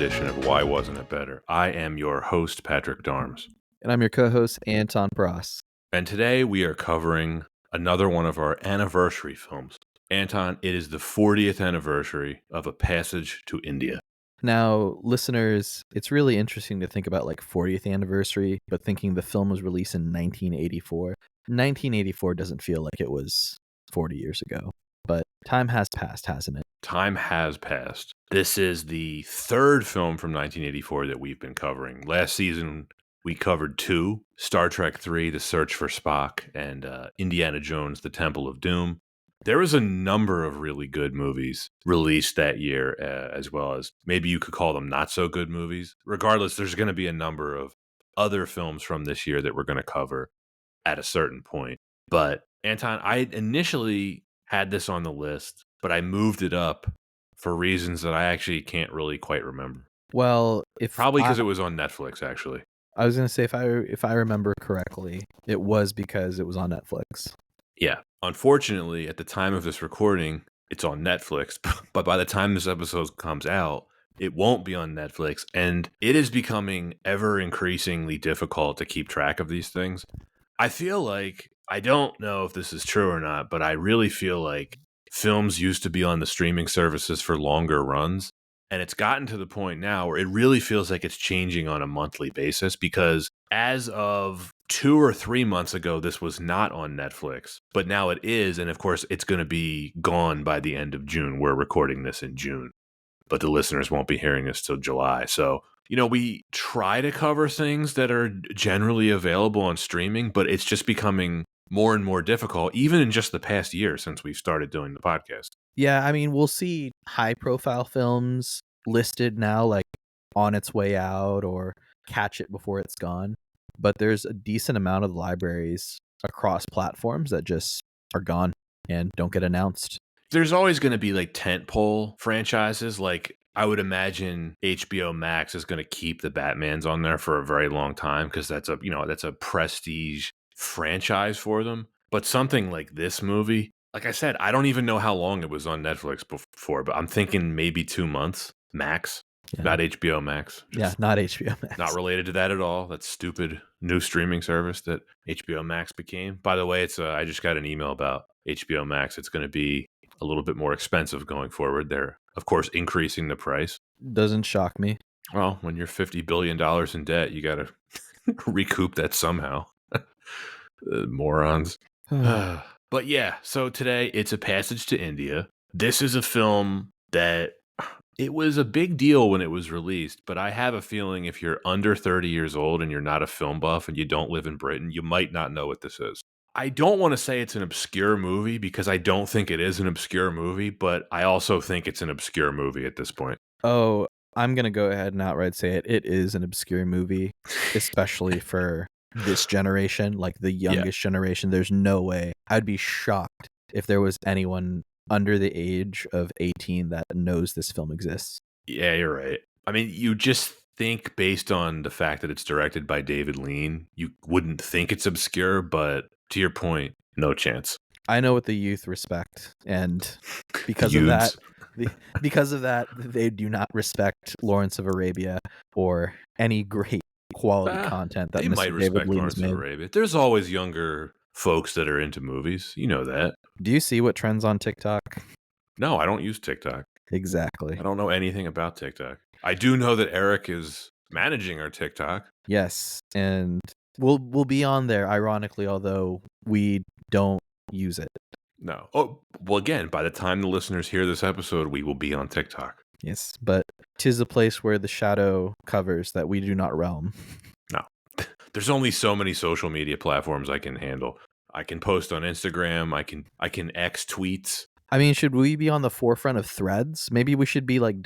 edition of Why Wasn't It Better? I am your host, Patrick Darms. And I'm your co-host, Anton Pross. And today we are covering another one of our anniversary films. Anton, it is the 40th anniversary of A Passage to India. Now, listeners, it's really interesting to think about like 40th anniversary, but thinking the film was released in 1984. 1984 doesn't feel like it was 40 years ago, but time has passed, hasn't it? Time has passed. This is the third film from 1984 that we've been covering. Last season, we covered two, Star Trek III, The Search for Spock, and Indiana Jones, The Temple of Doom. There was a number of really good movies released that year, as well as maybe you could call them not so good movies. Regardless, there's going to be a number of other films from this year that we're going to cover at a certain point. But Anton, I initially had this on the list, but I moved it up for reasons that I actually can't really quite remember. Well, Probably because it was on Netflix, actually. I was going to say, if I remember correctly, it was because it was on Netflix. Yeah. Unfortunately, at the time of this recording, it's on Netflix. But by the time this episode comes out, it won't be on Netflix. And it is becoming ever increasingly difficult to keep track of these things. I feel like, I don't know if this is true or not, but I really feel like films used to be on the streaming services for longer runs. And it's gotten to the point now where it really feels like it's changing on a monthly basis, because as of 2 or 3 months ago, this was not on Netflix, but now it is. And of course, it's going to be gone by the end of June. We're recording this in June, but the listeners won't be hearing this till July. So, we try to cover things that are generally available on streaming, but it's just becoming more and more difficult, even in just the past year since we've started doing the podcast. Yeah, I mean, we'll see high-profile films listed now, like On Its Way Out or Catch It Before It's Gone. But there's a decent amount of libraries across platforms that just are gone and don't get announced. There's always going to be like tentpole franchises. Like, I would imagine HBO Max is going to keep the Batmans on there for a very long time because that's a prestige franchise for them. But something like this movie, like I said, I don't even know how long it was on Netflix before, but I'm thinking maybe 2 months max. Yeah. Not HBO Max. Not HBO Max. Not related to that at all. That stupid new streaming service that HBO Max became. By the way, I just got an email about HBO Max. It's going to be a little bit more expensive going forward. They're, of course, increasing the price. Doesn't shock me. Well, when you're $50 billion in debt, you got to recoup that somehow. Morons. But yeah, so today it's A Passage to India. This is a film that it was a big deal when it was released, but I have a feeling if you're under 30 years old and you're not a film buff and you don't live in Britain, you might not know what this is. I don't want to say it's an obscure movie because I don't think it is an obscure movie, but I also think it's an obscure movie at this point. Oh, I'm going to go ahead and outright say it. It is an obscure movie, especially for this generation, like the youngest generation. There's no way. I'd be shocked if there was anyone under the age of 18 that knows this film exists. Yeah, you're right. I mean, you just think based on the fact that it's directed by David Lean, you wouldn't think it's obscure, but to your point, no chance. I know what the youth respect, and because of that, they do not respect Lawrence of Arabia or any great quality content that they Mr. might David respect Lean Lawrence has of made. Arabia. There's always younger folks that are into movies. You know that. Do you see what trends on TikTok? No, I don't use TikTok. Exactly. I don't know anything about TikTok. I do know that Eric is managing our TikTok. Yes, and we'll be on there, ironically, although we don't use it. No. Oh, well, again, by the time the listeners hear this episode, we will be on TikTok. Yes, but 'tis a place where the shadow covers that we do not realm. No. There's only so many social media platforms I can handle. I can post on Instagram. I can X tweets. I mean, should we be on the forefront of Threads? Maybe we should be like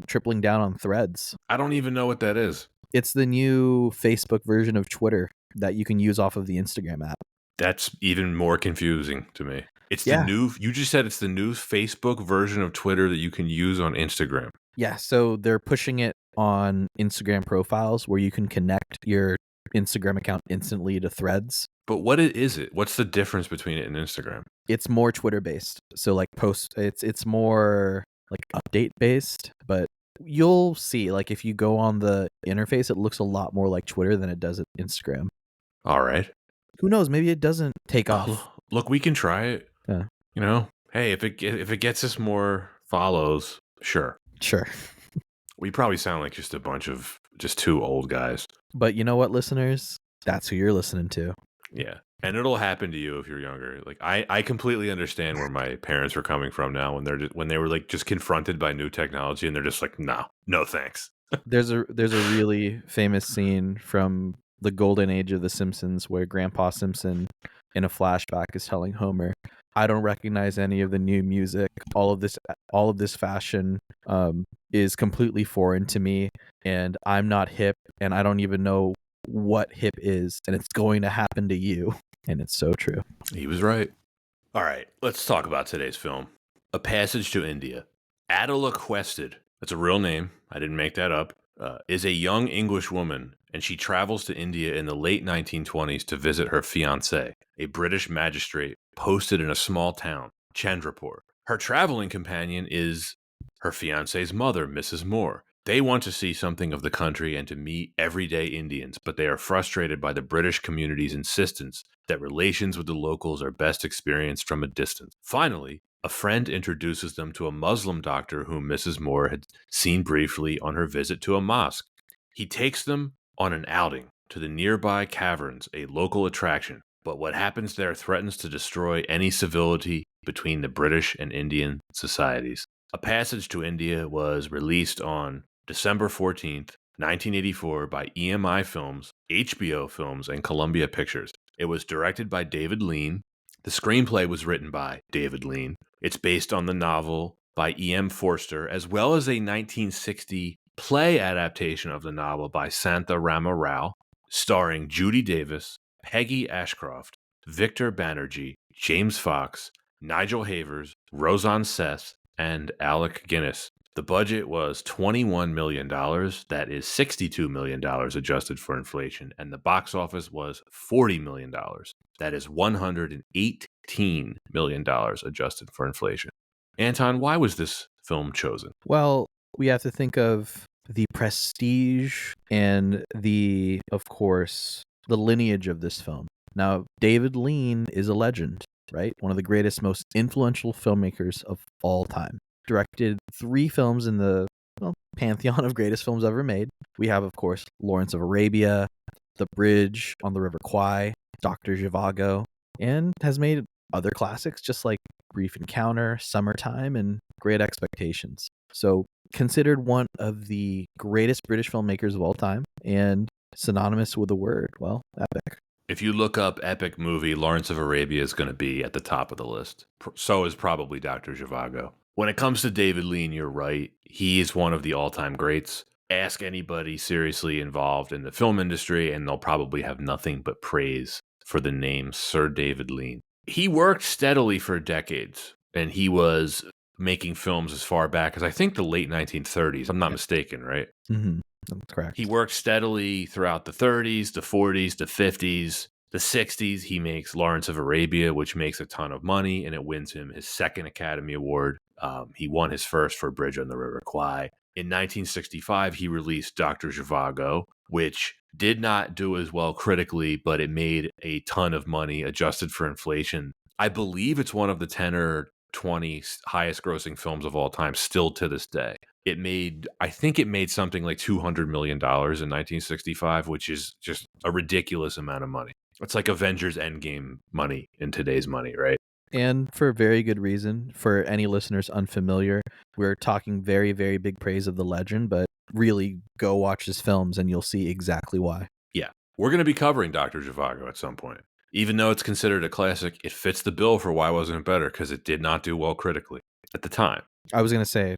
tripling down on Threads. I don't even know what that is. It's the new Facebook version of Twitter that you can use off of the Instagram app. That's even more confusing to me. It's you just said it's the new Facebook version of Twitter that you can use on Instagram. Yeah, so they're pushing it on Instagram profiles where you can connect your Instagram account instantly to Threads. But what is it? What's the difference between it and Instagram? It's more Twitter based. So like it's more like update based, but You'll see, like, if you go on the interface, it looks a lot more like Twitter than it does Instagram. All right. Who knows? Maybe it doesn't take off. Look, we can try it. Yeah. You know, hey, if it gets us more follows, sure. Sure. We probably sound like just a bunch of just two old guys. But you know what, listeners? That's who you're listening to. Yeah. And it'll happen to you if you're younger. Like I completely understand where my parents were coming from now when they were like just confronted by new technology and they're just like, no thanks. There's a really famous scene from the golden age of The Simpsons where Grandpa Simpson in a flashback is telling Homer, I don't recognize any of the new music. All of this fashion is completely foreign to me, and I'm not hip, and I don't even know what hip is, and it's going to happen to you. And it's so true. He was right. All right, let's talk about today's film. A Passage to India. Adela Quested, that's a real name, I didn't make that up, is a young English woman, and she travels to India in the late 1920s to visit her fiancé, a British magistrate posted in a small town, Chandrapur. Her traveling companion is her fiancé's mother, Mrs. Moore. They want to see something of the country and to meet everyday Indians, but they are frustrated by the British community's insistence that relations with the locals are best experienced from a distance. Finally, a friend introduces them to a Muslim doctor whom Mrs. Moore had seen briefly on her visit to a mosque. He takes them on an outing to the nearby caverns, a local attraction, but what happens there threatens to destroy any civility between the British and Indian societies. A Passage to India was released on December 14th, 1984 by EMI Films, HBO Films, and Columbia Pictures. It was directed by David Lean. The screenplay was written by David Lean. It's based on the novel by E.M. Forster, as well as a 1960 play adaptation of the novel by Santha Rama Rao, starring Judy Davis, Peggy Ashcroft, Victor Banerjee, James Fox, Nigel Havers, Roseanne Seth, and Alec Guinness. The budget was $21 million. That is $62 million adjusted for inflation. And the box office was $40 million. That is $118 million adjusted for inflation. Anton, why was this film chosen? Well, we have to think of the prestige and of course, the lineage of this film. Now, David Lean is a legend, right? One of the greatest, most influential filmmakers of all time. Directed 3 films in the pantheon of greatest films ever made. We have, of course, Lawrence of Arabia, The Bridge on the River Kwai, Dr. Zhivago, and has made other classics just like Brief Encounter, Summertime, and Great Expectations. So considered one of the greatest British filmmakers of all time and synonymous with the word, well, epic. If you look up epic movie, Lawrence of Arabia is going to be at the top of the list. So is probably Dr. Zhivago. When it comes to David Lean, you're right. He is one of the all-time greats. Ask anybody seriously involved in the film industry, and they'll probably have nothing but praise for the name Sir David Lean. He worked steadily for decades, and he was making films as far back as I think the late 1930s. I'm not mistaken, right? Mm-hmm. That's correct. He worked steadily throughout the 30s, the 40s, the 50s, the 60s. He makes Lawrence of Arabia, which makes a ton of money, and it wins him his second Academy Award. He won his first for Bridge on the River Kwai. In 1965, he released Dr. Zhivago, which did not do as well critically, but it made a ton of money adjusted for inflation. I believe it's one of the 10 or 20 highest grossing films of all time, still to this day. I think it made something like $200 million in 1965, which is just a ridiculous amount of money. It's like Avengers Endgame money in today's money, right? And for a very good reason. For any listeners unfamiliar, we're talking very, very big praise of the legend, but really go watch his films and you'll see exactly why. Yeah. We're going to be covering Dr. Zhivago at some point. Even though it's considered a classic, it fits the bill for why wasn't it better, because it did not do well critically at the time. I was going to say,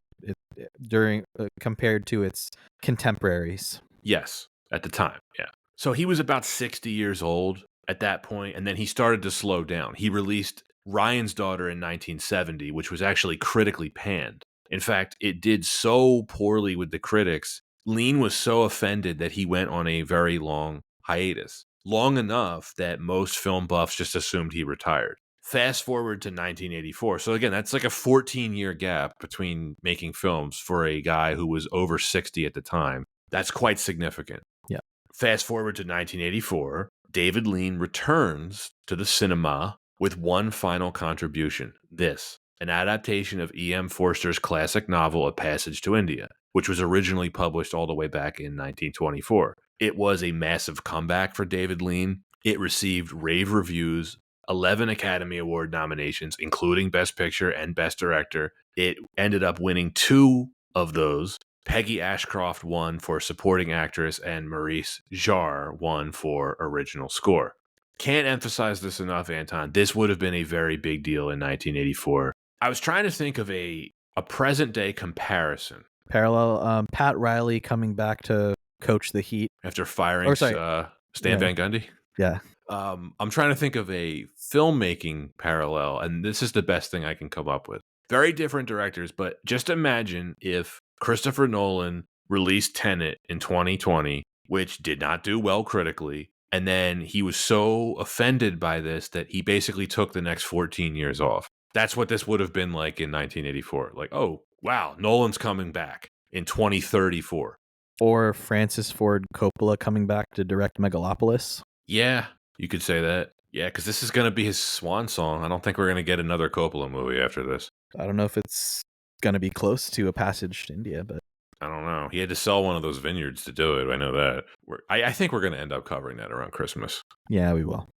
compared to its contemporaries. Yes, at the time, yeah. So he was about 60 years old at that point, and then he started to slow down. He released Ryan's Daughter in 1970, which was actually critically panned. In fact, it did so poorly with the critics, Lean was so offended that he went on a very long hiatus. Long enough that most film buffs just assumed he retired. Fast forward to 1984. So again, that's like a 14-year gap between making films for a guy who was over 60 at the time. That's quite significant. Yeah. Fast forward to 1984, David Lean returns to the cinema with one final contribution. This, an adaptation of E.M. Forster's classic novel, A Passage to India, which was originally published all the way back in 1924. It was a massive comeback for David Lean. It received rave reviews, 11 Academy Award nominations, including Best Picture and Best Director. It ended up winning 2 of those. Peggy Ashcroft won for Supporting Actress, and Maurice Jarre won for Original Score. Can't emphasize this enough, Anton. This would have been a very big deal in 1984. I was trying to think of a present-day comparison. Parallel, Pat Riley coming back to coach the Heat. After firing Stan Van Gundy? Yeah. I'm trying to think of a filmmaking parallel, and this is the best thing I can come up with. Very different directors, but just imagine if Christopher Nolan released Tenet in 2020, which did not do well critically, and then he was so offended by this that he basically took the next 14 years off. That's what this would have been like in 1984. Like, oh, wow, Nolan's coming back in 2034. Or Francis Ford Coppola coming back to direct Megalopolis. Yeah, you could say that. Yeah, because this is going to be his swan song. I don't think we're going to get another Coppola movie after this. I don't know if it's going to be close to A Passage to India, but I don't know. He had to sell one of those vineyards to do it. I know that. I think we're going to end up covering that around Christmas. Yeah, we will.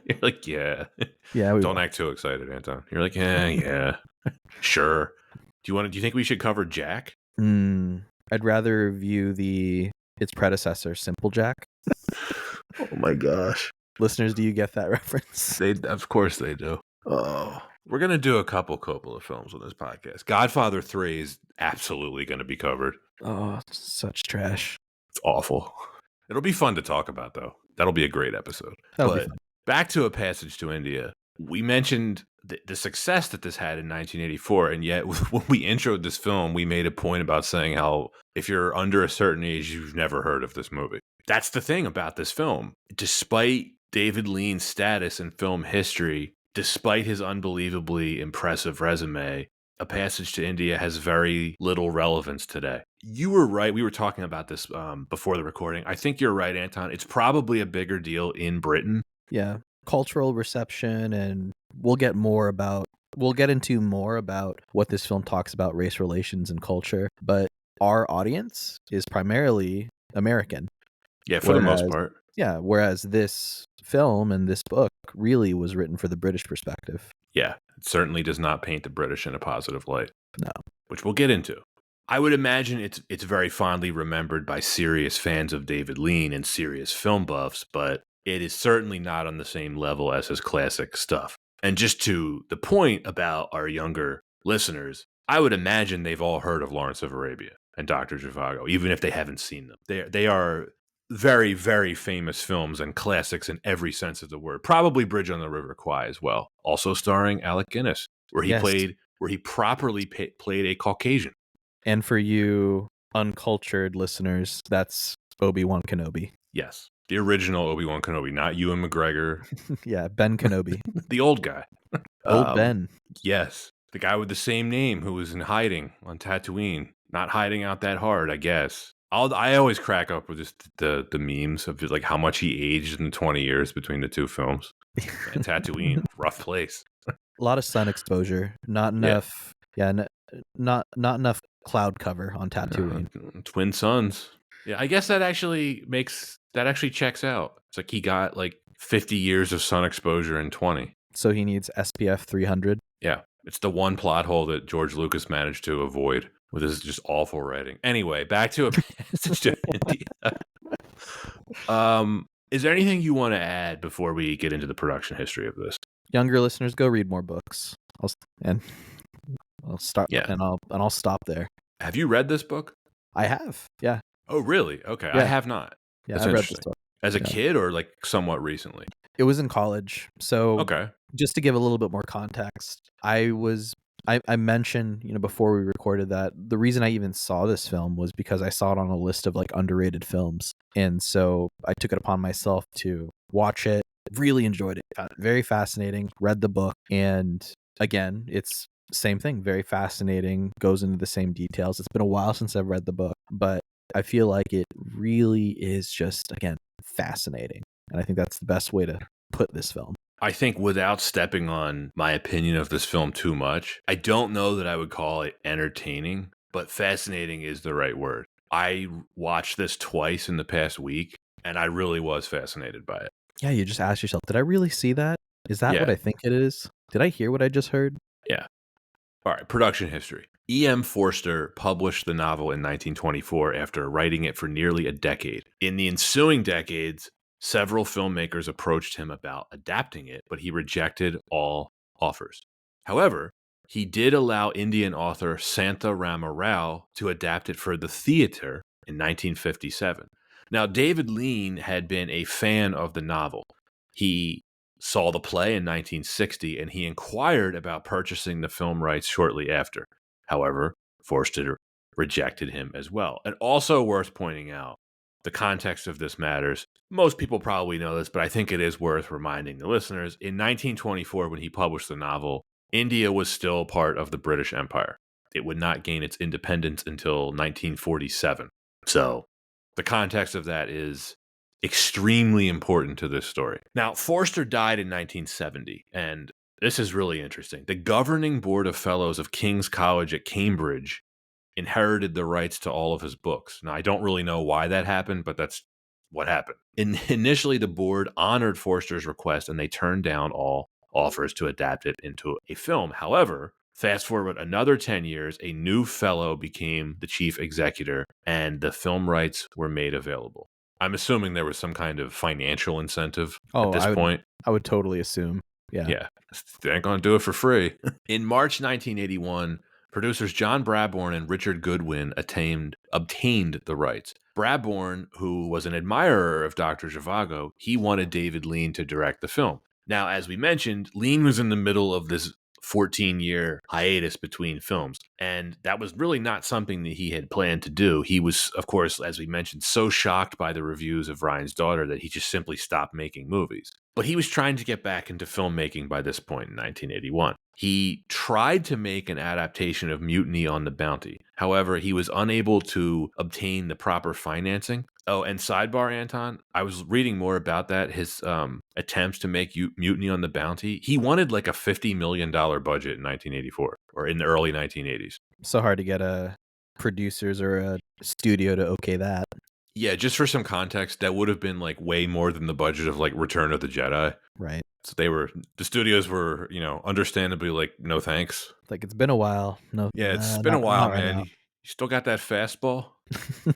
You're like, yeah. Yeah, we Don't will. act too excited, Anton. You're like, yeah. Sure. Do you think we should cover Jack? I'd rather review its predecessor, Simple Jack. Oh my gosh. Listeners, do you get that reference? Of course they do. Oh. We're going to do a couple Coppola films on this podcast. Godfather 3 is absolutely going to be covered. Oh, such trash. It's awful. It'll be fun to talk about, though. That'll be a great episode. That'll be fun. Back to A Passage to India. We mentioned the success that this had in 1984, and yet when we introed this film, we made a point about saying how if you're under a certain age, you've never heard of this movie. That's the thing about this film. Despite David Lean's status in film history, despite his unbelievably impressive resume, A Passage to India has very little relevance today. You were right. We were talking about this before the recording. I think you're right, Anton. It's probably a bigger deal in Britain. Yeah. Cultural reception, and we'll get into more about what this film talks about race relations and culture, but our audience is primarily American. Yeah, for the most part. Yeah, whereas this film and this book really was written for the British perspective. Yeah, it certainly does not paint the British in a positive light. No. Which we'll get into. I would imagine it's very fondly remembered by serious fans of David Lean and serious film buffs, but it is certainly not on the same level as his classic stuff. And just to the point about our younger listeners, I would imagine they've all heard of Lawrence of Arabia and Dr. Zhivago, even if they haven't seen them. They are very, very famous films and classics in every sense of the word. Probably Bridge on the River Kwai as well. Also starring Alec Guinness, where he properly played a Caucasian. And for you uncultured listeners, that's Obi-Wan Kenobi. Yes. The original Obi-Wan Kenobi, not Ewan McGregor. Yeah, Ben Kenobi. The old guy. Old Ben. Yes. The guy with the same name who was in hiding on Tatooine. Not hiding out that hard, I guess. I always crack up with just the memes of just like how much he aged in the 20 years between the two films. And Tatooine, rough place. A lot of sun exposure. Not enough. Yeah, not enough cloud cover on Tatooine. Twin suns. Yeah, I guess that actually checks out. It's like he got like 50 years of sun exposure in 20. So he needs SPF 300. Yeah, it's the one plot hole that George Lucas managed to avoid with his just awful writing. Anyway, back to A Passage to India. Is there anything you want to add before we get into the production history of this? Younger listeners, go read more books. I'll start. Yeah. and I'll stop there. Have you read this book? I have. Yeah. Oh, really? Okay, Yeah. I have not. Yeah, That's I read interesting. this book. As a kid or like somewhat recently? It was in college. So Okay. just to give a little bit more context, I mentioned, before we recorded that the reason I even saw this film was because I saw it on a list of like underrated films. And so I took it upon myself to watch it Really enjoyed it. Found it very fascinating. Read the book, and again, it's same thing. Very fascinating. Goes into the same details. It's been a while since I've read the book, but I feel like it really is just, again, fascinating. And I think that's the best way to put this film. I think without stepping on my opinion of this film too much, I don't know that I would call it entertaining, but fascinating is the right word. I watched this twice in the past week, and I really was fascinated by it. Yeah, you just ask yourself, did I really see that? Is that what Yeah, I think it is? Did I hear what I just heard? yeah. All right, production history. E.M. Forster published the novel in 1924 after writing it for nearly a decade. In the ensuing decades, several filmmakers approached him about adapting it, but he rejected all offers. However, he did allow Indian author Santha Rama Rao to adapt it for the theater in 1957. Now, David Lean had been a fan of the novel. He saw the play in 1960 and he inquired about purchasing the film rights shortly after. However, Forster rejected him as well. And also worth pointing out, the context of this matters. Most people probably know this, but I think it is worth reminding the listeners. In 1924, when he published the novel, India was still part of the British Empire. It would not gain its independence until 1947. So the context of that is extremely important to this story. Now, Forster died in 1970, and this is really interesting. The governing board of fellows of King's College at Cambridge inherited the rights to all of his books. Now, I don't really know why that happened, but that's what happened. Initially, the board honored Forster's request and they turned down all offers to adapt it into a film. However, fast forward another 10 years, a new fellow became the chief executor and the film rights were made available. I'm assuming there was some kind of financial incentive at Oh, this point. I would totally assume. Yeah. Yeah, they ain't gonna do it for free. In March 1981, producers John Brabourne and Richard Goodwin obtained the rights. Brabourne, who was an admirer of Dr. Zhivago, he wanted David Lean to direct the film. Now, as we mentioned, Lean was in the middle of this 14-year hiatus between films, and that was really not something that he had planned to do. He was, of course, as we mentioned, so shocked by the reviews of Ryan's Daughter that he just simply stopped making movies. But he was trying to get back into filmmaking by this point in 1981. He tried to make an adaptation of Mutiny on the Bounty. However, he was unable to obtain the proper financing. Oh, and sidebar, Anton, I was reading more about that. His attempts to make Mutiny on the Bounty, he wanted like a $50 million budget in 1984 or in the early 1980s. So hard to get a producers or a studio to okay that. Yeah, just for some context, that would have been like way more than the budget of like Return of the Jedi. Right. So the studios were, understandably like, no thanks. Like, it's been a while. No. Yeah, it's been a while, not right man. now. You still got that fastball? Are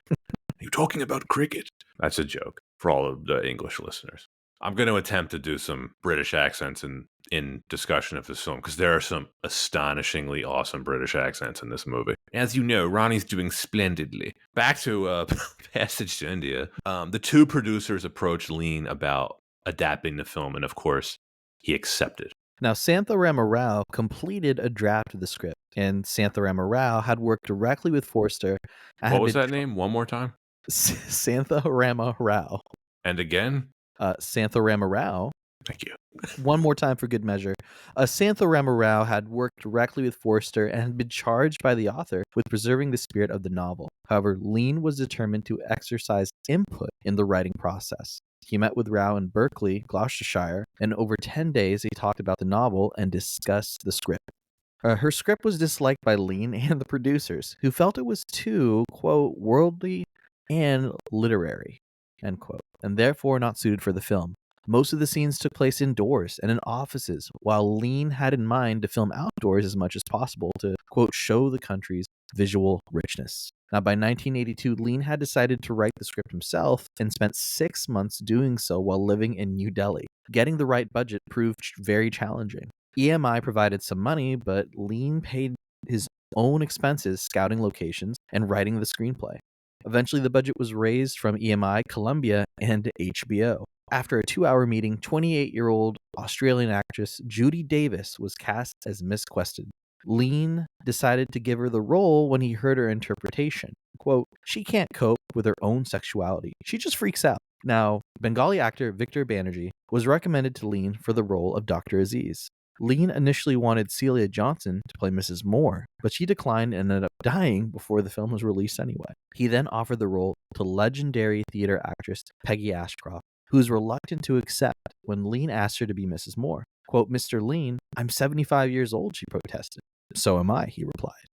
you talking about cricket? That's a joke for all of the English listeners. I'm going to attempt to do some British accents in discussion of this film because there are some astonishingly awesome British accents in this movie. As you know, Ronnie's doing splendidly. Back to Passage to India. The two producers approached Lean about adapting the film, and of course, he accepted. Now, Santha Rama Rao completed a draft of the script, and Santha Rama Rao had worked directly with Forster. What was that name? One more time? Santha Rama Rao. And again? Santha Rama Rao. Thank you. One more time for good measure. Santha Rama Rao had worked directly with Forster and had been charged by the author with preserving the spirit of the novel. However, Lean was determined to exercise input in the writing process. He met with Rao in Berkeley, Gloucestershire, and over 10 days they talked about the novel and discussed the script. Her script was disliked by Lean and the producers, who felt it was too, quote, worldly and literary, end quote, and therefore not suited for the film. Most of the scenes took place indoors and in offices, while Lean had in mind to film outdoors as much as possible to, quote, show the country's visual richness. Now, by 1982, Lean had decided to write the script himself and spent 6 months doing so while living in New Delhi. Getting the right budget proved very challenging. EMI provided some money, but Lean paid his own expenses scouting locations and writing the screenplay. Eventually, the budget was raised from EMI, Columbia, and HBO. After a 2-hour meeting, 28-year-old Australian actress Judy Davis was cast as Miss Quested. Lean decided to give her the role when he heard her interpretation. Quote, she can't cope with her own sexuality. She just freaks out. Now, Bengali actor Victor Banerjee was recommended to Lean for the role of Dr. Aziz. Lean initially wanted Celia Johnson to play Mrs. Moore, but she declined and ended up dying before the film was released anyway. He then offered the role to legendary theater actress Peggy Ashcroft, who was reluctant to accept when Lean asked her to be Mrs. Moore. Quote, Mr. Lean, I'm 75 years old, she protested. So am I, he replied.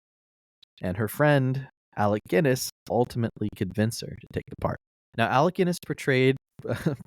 And her friend, Alec Guinness, ultimately convinced her to take the part. Now, Alec Guinness portrayed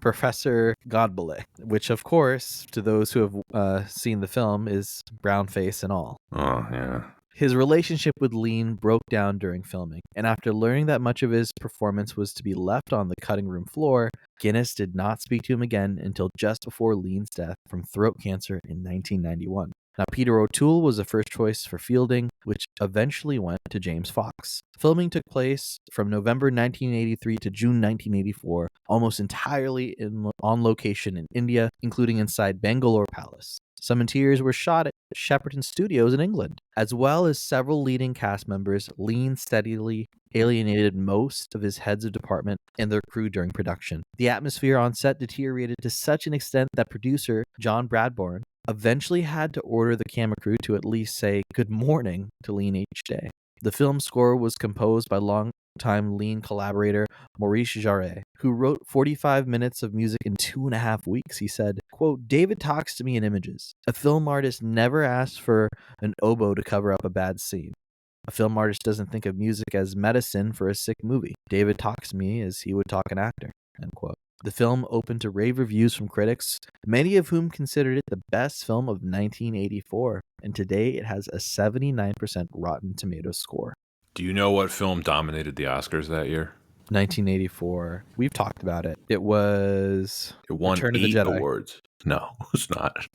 Professor Godbole, which, of course, to those who have seen the film, is brown face and all. Oh, yeah. His relationship with Lean broke down during filming, and after learning that much of his performance was to be left on the cutting room floor, Guinness did not speak to him again until just before Lean's death from throat cancer in 1991. Now, Peter O'Toole was the first choice for Fielding, which eventually went to James Fox. Filming took place from November 1983 to June 1984, almost entirely on location in India, including inside Bangalore Palace. Some interiors were shot at Shepperton Studios in England. As well as several leading cast members, Lean steadily alienated most of his heads of department and their crew during production. The atmosphere on set deteriorated to such an extent that producer John Bradbourne eventually had to order the camera crew to at least say good morning to Lean each day. The film score was composed by longtime Lean collaborator Maurice Jarre, who wrote 45 minutes of music in 2.5 weeks. He said, quote, David talks to me in images. A film artist never asks for an oboe to cover up a bad scene. A film artist doesn't think of music as medicine for a sick movie. David talks to me as he would talk an actor, end quote. The film opened to rave reviews from critics, many of whom considered it the best film of 1984, and today it has a 79% Rotten Tomatoes score. Do you know what film dominated the Oscars that year? 1984. We've talked about it. It won Return 8 awards. No, it's not.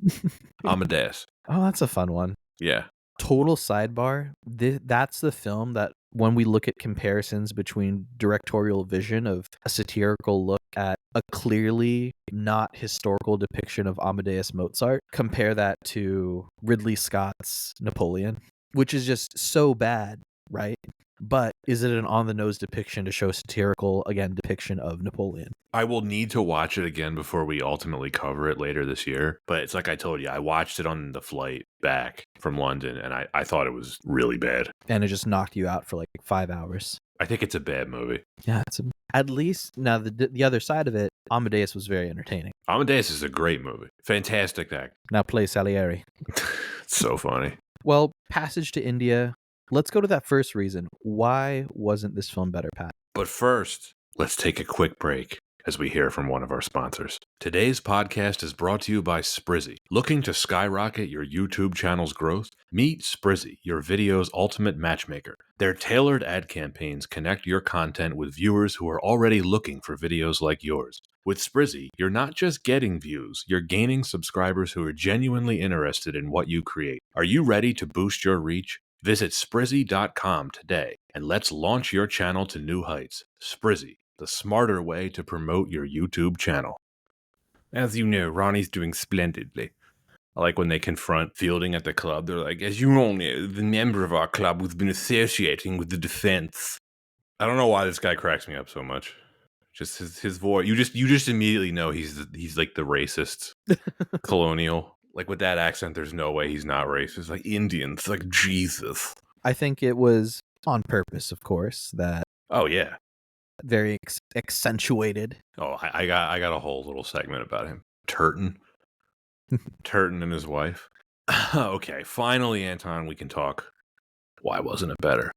Amadeus. Oh, that's a fun one. Yeah. Total sidebar. That's the film that when we look at comparisons between directorial vision of a satirical look at a clearly not historical depiction of Amadeus Mozart, compare that to Ridley Scott's Napoleon, which is just so bad, right? But is it an on-the-nose depiction to show satirical, again, depiction of Napoleon? I will need to watch it again before we ultimately cover it later this year. But it's like I told you, I watched it on the flight back from London, and I thought it was really bad. And it just knocked you out for like 5 hours. I think it's a bad movie. Yeah, at least, now the other side of it, Amadeus was very entertaining. Amadeus is a great movie. Fantastic act. Now play Salieri. It's so funny. Well, Passage to India. Let's go to that first reason. Why wasn't this film better, Pat? But first, let's take a quick break as we hear from one of our sponsors. Today's podcast is brought to you by Sprizzy. Looking to skyrocket your YouTube channel's growth? Meet Sprizzy, your video's ultimate matchmaker. Their tailored ad campaigns connect your content with viewers who are already looking for videos like yours. With Sprizzy, you're not just getting views, you're gaining subscribers who are genuinely interested in what you create. Are you ready to boost your reach? Visit Sprizzy.com today and let's launch your channel to new heights. Sprizzy, the smarter way to promote your YouTube channel. As you know, Ronnie's doing splendidly. I like when they confront Fielding at the club. They're like, as you all know, the member of our club who's been associating with the defense. I don't know why this guy cracks me up so much. Just his voice. You just immediately know he's like the racist colonial. Like with that accent, there's no way he's not racist. Like Indians, like Jesus. I think it was on purpose, of course, that. Oh yeah. Very accentuated. Oh, I got a whole little segment about him. Turton and his wife. Okay, finally, Anton, we can talk. Why wasn't it better?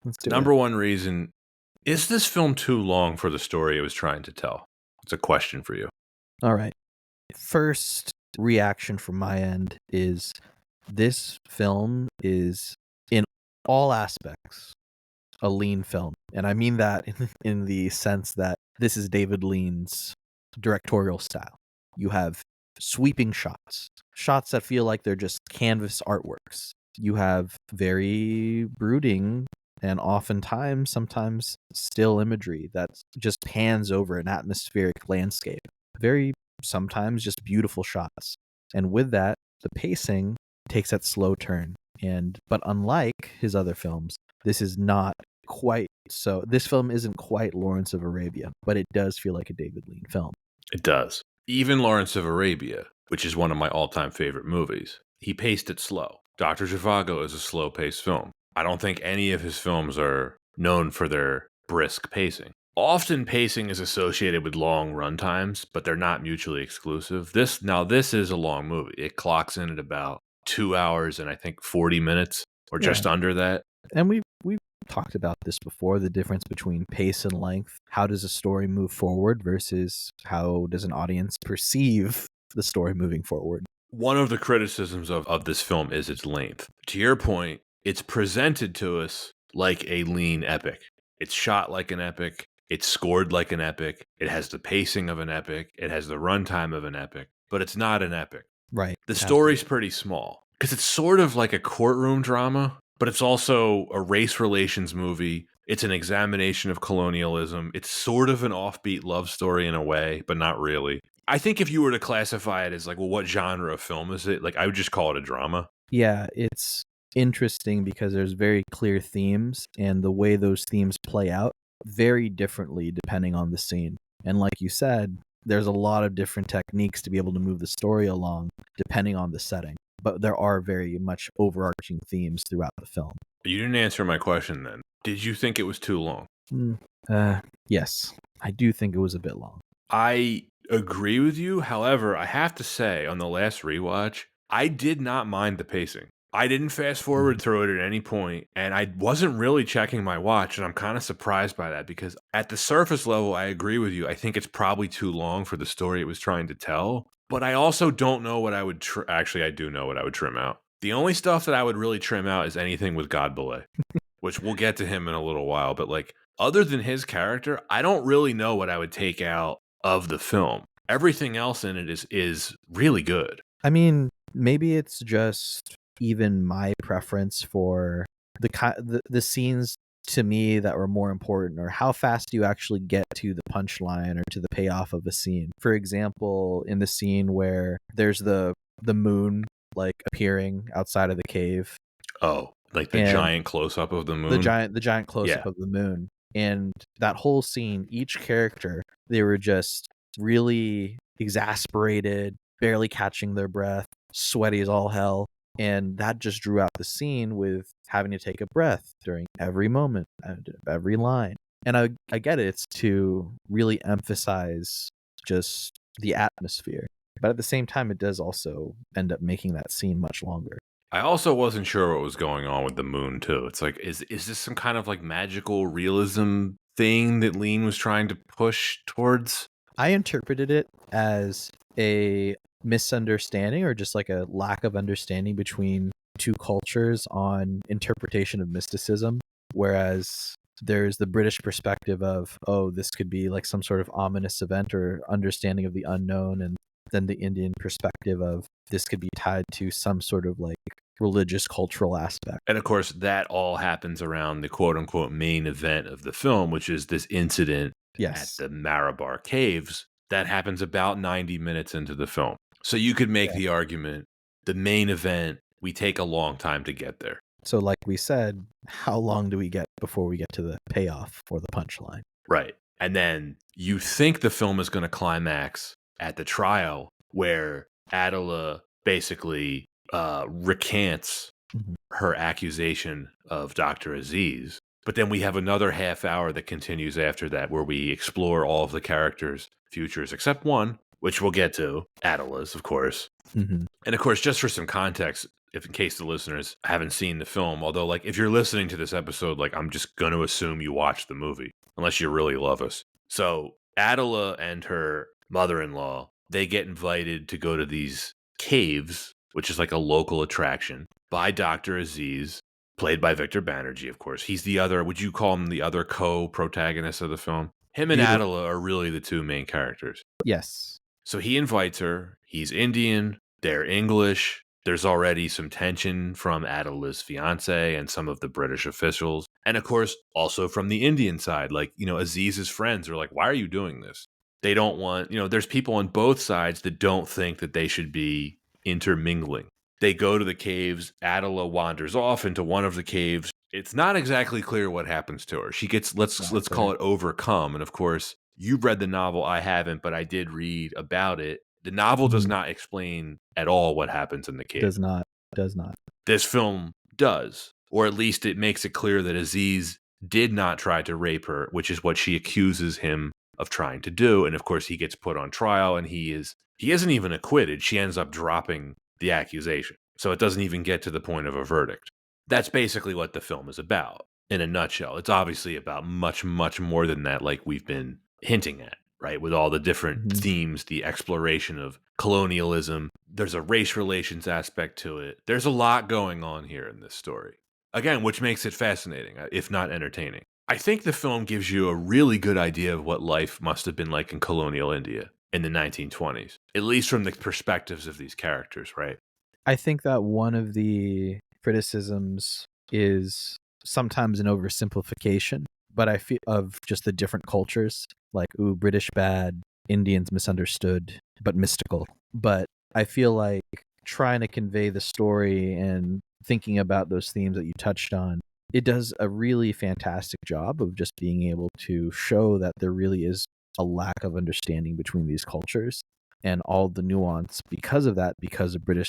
Let's do Number it. one reason, is this film too long for the story it was trying to tell? It's a question for you. All right. First reaction from my end is this film is, in all aspects, a Lean film. And I mean that in the sense that this is David Lean's directorial style. You have sweeping shots that feel like they're just canvas artworks. You have very brooding and sometimes still imagery that just pans over an atmospheric landscape. Very sometimes just beautiful shots. And with that, the pacing takes that slow turn. But unlike his other films, this is not quite so. This film isn't quite Lawrence of Arabia, but it does feel like a David Lean film. It does. Even Lawrence of Arabia, which is one of my all-time favorite movies, he paced it slow. Dr. Zhivago is a slow-paced film. I don't think any of his films are known for their brisk pacing. Often pacing is associated with long run times, but they're not mutually exclusive. This is a long movie. It clocks in at about 2 hours and I think 40 minutes or just under that. And we've talked about this before, the difference between pace and length. How does a story move forward versus how does an audience perceive the story moving forward? One of the criticisms of this film is its length. To your point, it's presented to us like a lean epic. It's shot like an epic. It's scored like an epic. It has the pacing of an epic. It has the runtime of an epic, but it's not an epic. Right. The story's pretty small because it's sort of like a courtroom drama, but it's also a race relations movie. It's an examination of colonialism. It's sort of an offbeat love story in a way, but not really. I think if you were to classify it as like, well, what genre of film is it? Like, I would just call it a drama. Yeah, it's interesting because there's very clear themes, and the way those themes play out very differently depending on the scene. And like you said, there's a lot of different techniques to be able to move the story along depending on the setting. But there are very much overarching themes throughout the film. You didn't answer my question then. Did you think it was too long? Yes, I do think it was a bit long. I agree with you. However, I have to say, on the last rewatch, I did not mind the pacing. I didn't fast forward through it at any point, and I wasn't really checking my watch, and I'm kind of surprised by that because at the surface level, I agree with you. I think it's probably too long for the story it was trying to tell, but I also don't know what I would actually, I do know what I would trim out. The only stuff that I would really trim out is anything with God Belay, which we'll get to him in a little while, but like, other than his character, I don't really know what I would take out of the film. Everything else in it is really good. I mean, maybe it's just even my preference for the scenes to me that were more important, or how fast do you actually get to the punchline or to the payoff of a scene. For example, in the scene where there's the moon like appearing outside of the cave. Oh, like the giant close-up of the moon? The giant close-up of the moon. And that whole scene, each character, they were just really exasperated, barely catching their breath, sweaty as all hell. And that just drew out the scene with having to take a breath during every moment, every line. And I get it. It's to really emphasize just the atmosphere. But at the same time, it does also end up making that scene much longer. I also wasn't sure what was going on with the moon, too. It's like, is this some kind of like magical realism thing that Lean was trying to push towards? I interpreted it as a misunderstanding or just like a lack of understanding between two cultures on interpretation of mysticism, whereas there's the British perspective of, oh, this could be like some sort of ominous event or understanding of the unknown, and then the Indian perspective of this could be tied to some sort of like religious cultural aspect. And of course, that all happens around the quote-unquote main event of the film, which is this incident at the Marabar Caves that happens about 90 minutes into the film. So you could make the argument, the main event, we take a long time to get there. So like we said, how long do we get before we get to the payoff or the punchline? Right. And then you think the film is going to climax at the trial where Adela basically recants her accusation of Dr. Aziz. But then we have another half hour that continues after that where we explore all of the characters' futures, except one, which we'll get to, Adela's, of course. And of course, just for some context, if in case the listeners haven't seen the film, although like if you're listening to this episode, like I'm just going to assume you watched the movie, unless you really love us. So Adela and her mother-in-law, they get invited to go to these caves, which is like a local attraction, by Dr. Aziz, played by Victor Banerjee, of course. He's the other, would you call him the other co-protagonist of the film? Him and Adela are really the two main characters. Yes. So he invites her. He's Indian. They're English. There's already some tension from Adela's fiance and some of the British officials. And of course, also from the Indian side, like, you know, Aziz's friends are like, why are you doing this? They don't want, you know, there's people on both sides that don't think that they should be intermingling. They go to the caves. Attila wanders off into one of the caves. It's not exactly clear what happens to her. She gets, let's call it overcome. And of course, you've read the novel. I haven't, but I did read about it. The novel does not explain at all what happens in the cave. Does not. This film does, or at least it makes it clear that Aziz did not try to rape her, which is what she accuses him of trying to do. And of course, he gets put on trial, and he isn't even acquitted. She ends up dropping the accusation, so it doesn't even get to the point of a verdict. That's basically what the film is about in a nutshell. It's obviously about much, much more than that, like we've been hinting at, right? With all the different themes, the exploration of colonialism. There's a race relations aspect to it. There's a lot going on here in this story. Again, which makes it fascinating, if not entertaining. I think the film gives you a really good idea of what life must have been like in colonial India in the 1920s, at least from the perspectives of these characters, right? I think that one of the criticisms is sometimes an oversimplification, but I feel of just the different cultures, like, ooh, British bad, Indians misunderstood, but mystical. But I feel like trying to convey the story and thinking about those themes that you touched on, it does a really fantastic job of just being able to show that there really is a lack of understanding between these cultures and all the nuance because of that, because of British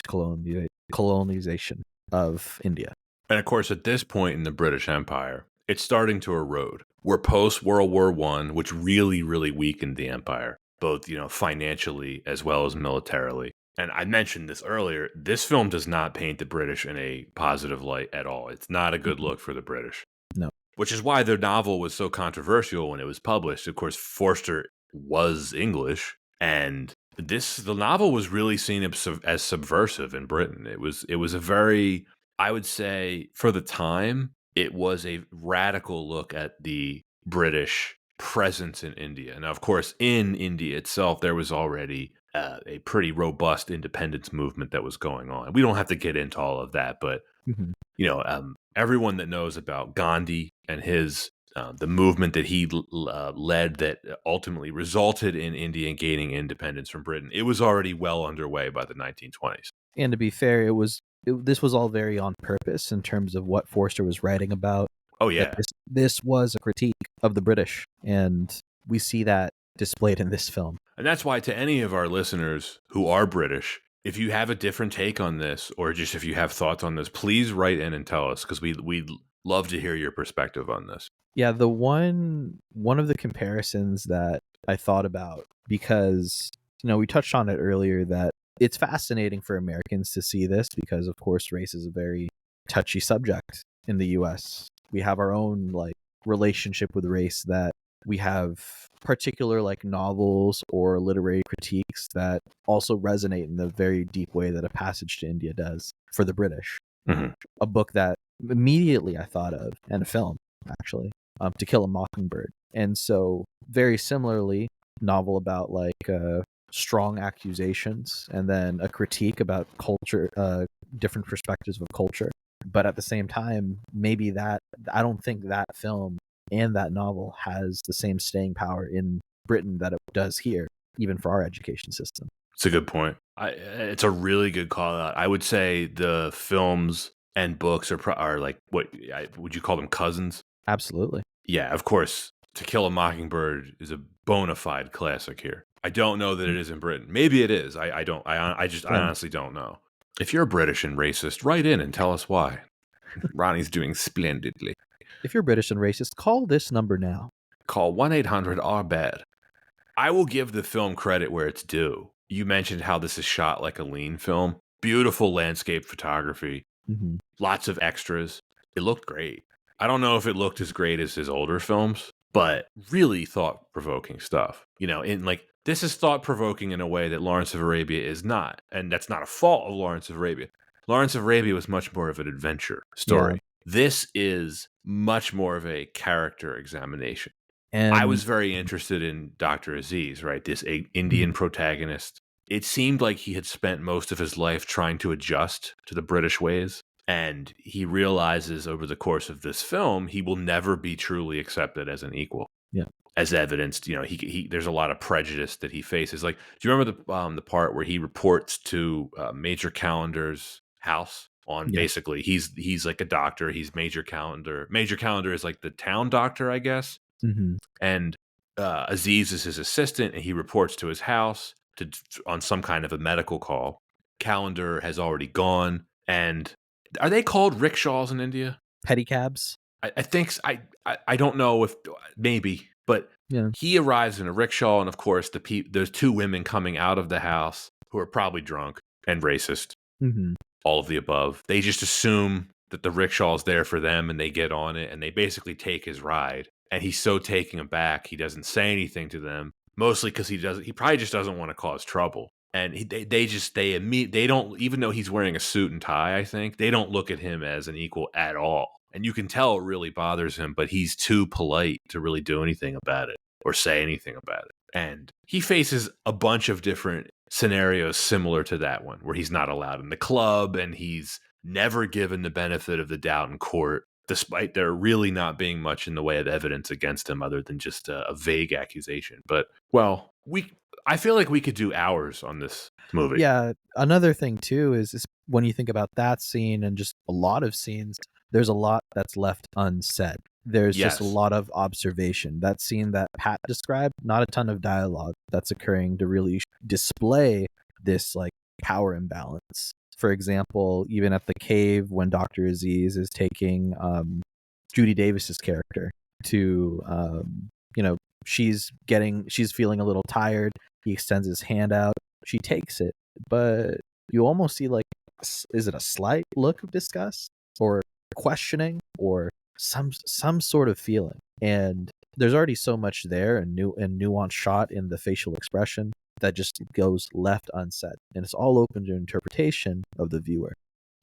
colonization of India. And of course, at this point in the British Empire, it's starting to erode. We're post World War I, which really, really weakened the empire, both, financially as well as militarily. And I mentioned this earlier, this film does not paint the British in a positive light at all. It's not a good look for the British. No. Which is why their novel was so controversial when it was published. Of course, Forster was English, and the novel was really seen as subversive in Britain. It was a very, I would say, for the time, it was a radical look at the British presence in India. Now, of course, in India itself, there was already a pretty robust independence movement that was going on. We don't have to get into all of that, but everyone that knows about Gandhi and his the movement that he led that ultimately resulted in India gaining independence from Britain, it was already well underway by the 1920s. And to be fair, this was all very on purpose in terms of what Forster was writing about. Oh, yeah. This was a critique of the British, and we see that displayed in this film. And that's why, to any of our listeners who are British, if you have a different take on this, or just if you have thoughts on this, please write in and tell us, because we'd love to hear your perspective on this. Yeah, the one of the comparisons that I thought about, because we touched on it earlier, that it's fascinating for Americans to see this because, of course, race is a very touchy subject in the US. We have our own relationship with race, that we have particular novels or literary critiques that also resonate in the very deep way that A Passage to India does for the British. Mm-hmm. A book that immediately I thought of, and a film actually, To Kill a Mockingbird. And so very similarly, novel about strong accusations, and then a critique about culture, different perspectives of culture. But at the same time, maybe that, I don't think that film and that novel has the same staying power in Britain that it does here, even for our education system. It's a good point. It's a really good call out. I would say the films and books are like, what would you call them, cousins? Absolutely. Yeah, of course. To Kill a Mockingbird is a bona fide classic here. I don't know that it is in Britain. Maybe it is. I honestly don't know. If you're British and racist, write in and tell us why. Ronnie's doing splendidly. If you're British and racist, call this number now. Call 1-800-RBAD. I will give the film credit where it's due. You mentioned how this is shot like a lean film. Beautiful landscape photography. Mm-hmm. Lots of extras. It looked great. I don't know if it looked as great as his older films, but really thought-provoking stuff. This is thought-provoking in a way that Lawrence of Arabia is not. And that's not a fault of Lawrence of Arabia. Lawrence of Arabia was much more of an adventure story. Yeah. This is much more of a character examination. And I was very interested in Dr. Aziz, right? This Indian protagonist. It seemed like he had spent most of his life trying to adjust to the British ways. And he realizes over the course of this film, he will never be truly accepted as an equal. Yeah. As evidenced, he there's a lot of prejudice that he faces. Do you remember the part where he reports to Major Calendar's house on Yeah. basically he's like a doctor. He's Major Calendar. Major Calendar is like the town doctor, I guess. Mm-hmm. And Aziz is his assistant, and he reports to his house on some kind of a medical call. Calendar has already gone, and are they called rickshaws in India? Pedicabs. I think I don't know if maybe, but Yeah. he arrives in a rickshaw, and of course there's two women coming out of the house who are probably drunk and racist, Mm-hmm. all of the above. They just assume that the rickshaw is there for them, and they get on it, and they basically take his ride. And he's so taken aback, he doesn't say anything to them, mostly because he probably just doesn't want to cause trouble. And they don't, even though he's wearing a suit and tie, I think they don't look at him as an equal at all. And you can tell it really bothers him, but he's too polite to really do anything about it or say anything about it. And he faces a bunch of different scenarios similar to that one, where he's not allowed in the club and he's never given the benefit of the doubt in court, despite there really not being much in the way of evidence against him other than just a vague accusation. But, well, I feel like we could do hours on this movie. Yeah, another thing too is when you think about that scene and just a lot of scenes, there's a lot that's left unsaid. There's just a Yes. lot of observation. That scene that Pat described, not a ton of dialogue that's occurring to really display this like power imbalance. For example, even at the cave when Dr. Aziz is taking Judy Davis's character to she's feeling a little tired. He extends his hand out. She takes it, but you almost see like, is it a slight look of disgust or questioning or some sort of feeling? And there's already so much there and nuance shot in the facial expression that just goes left unsaid, and it's all open to interpretation of the viewer.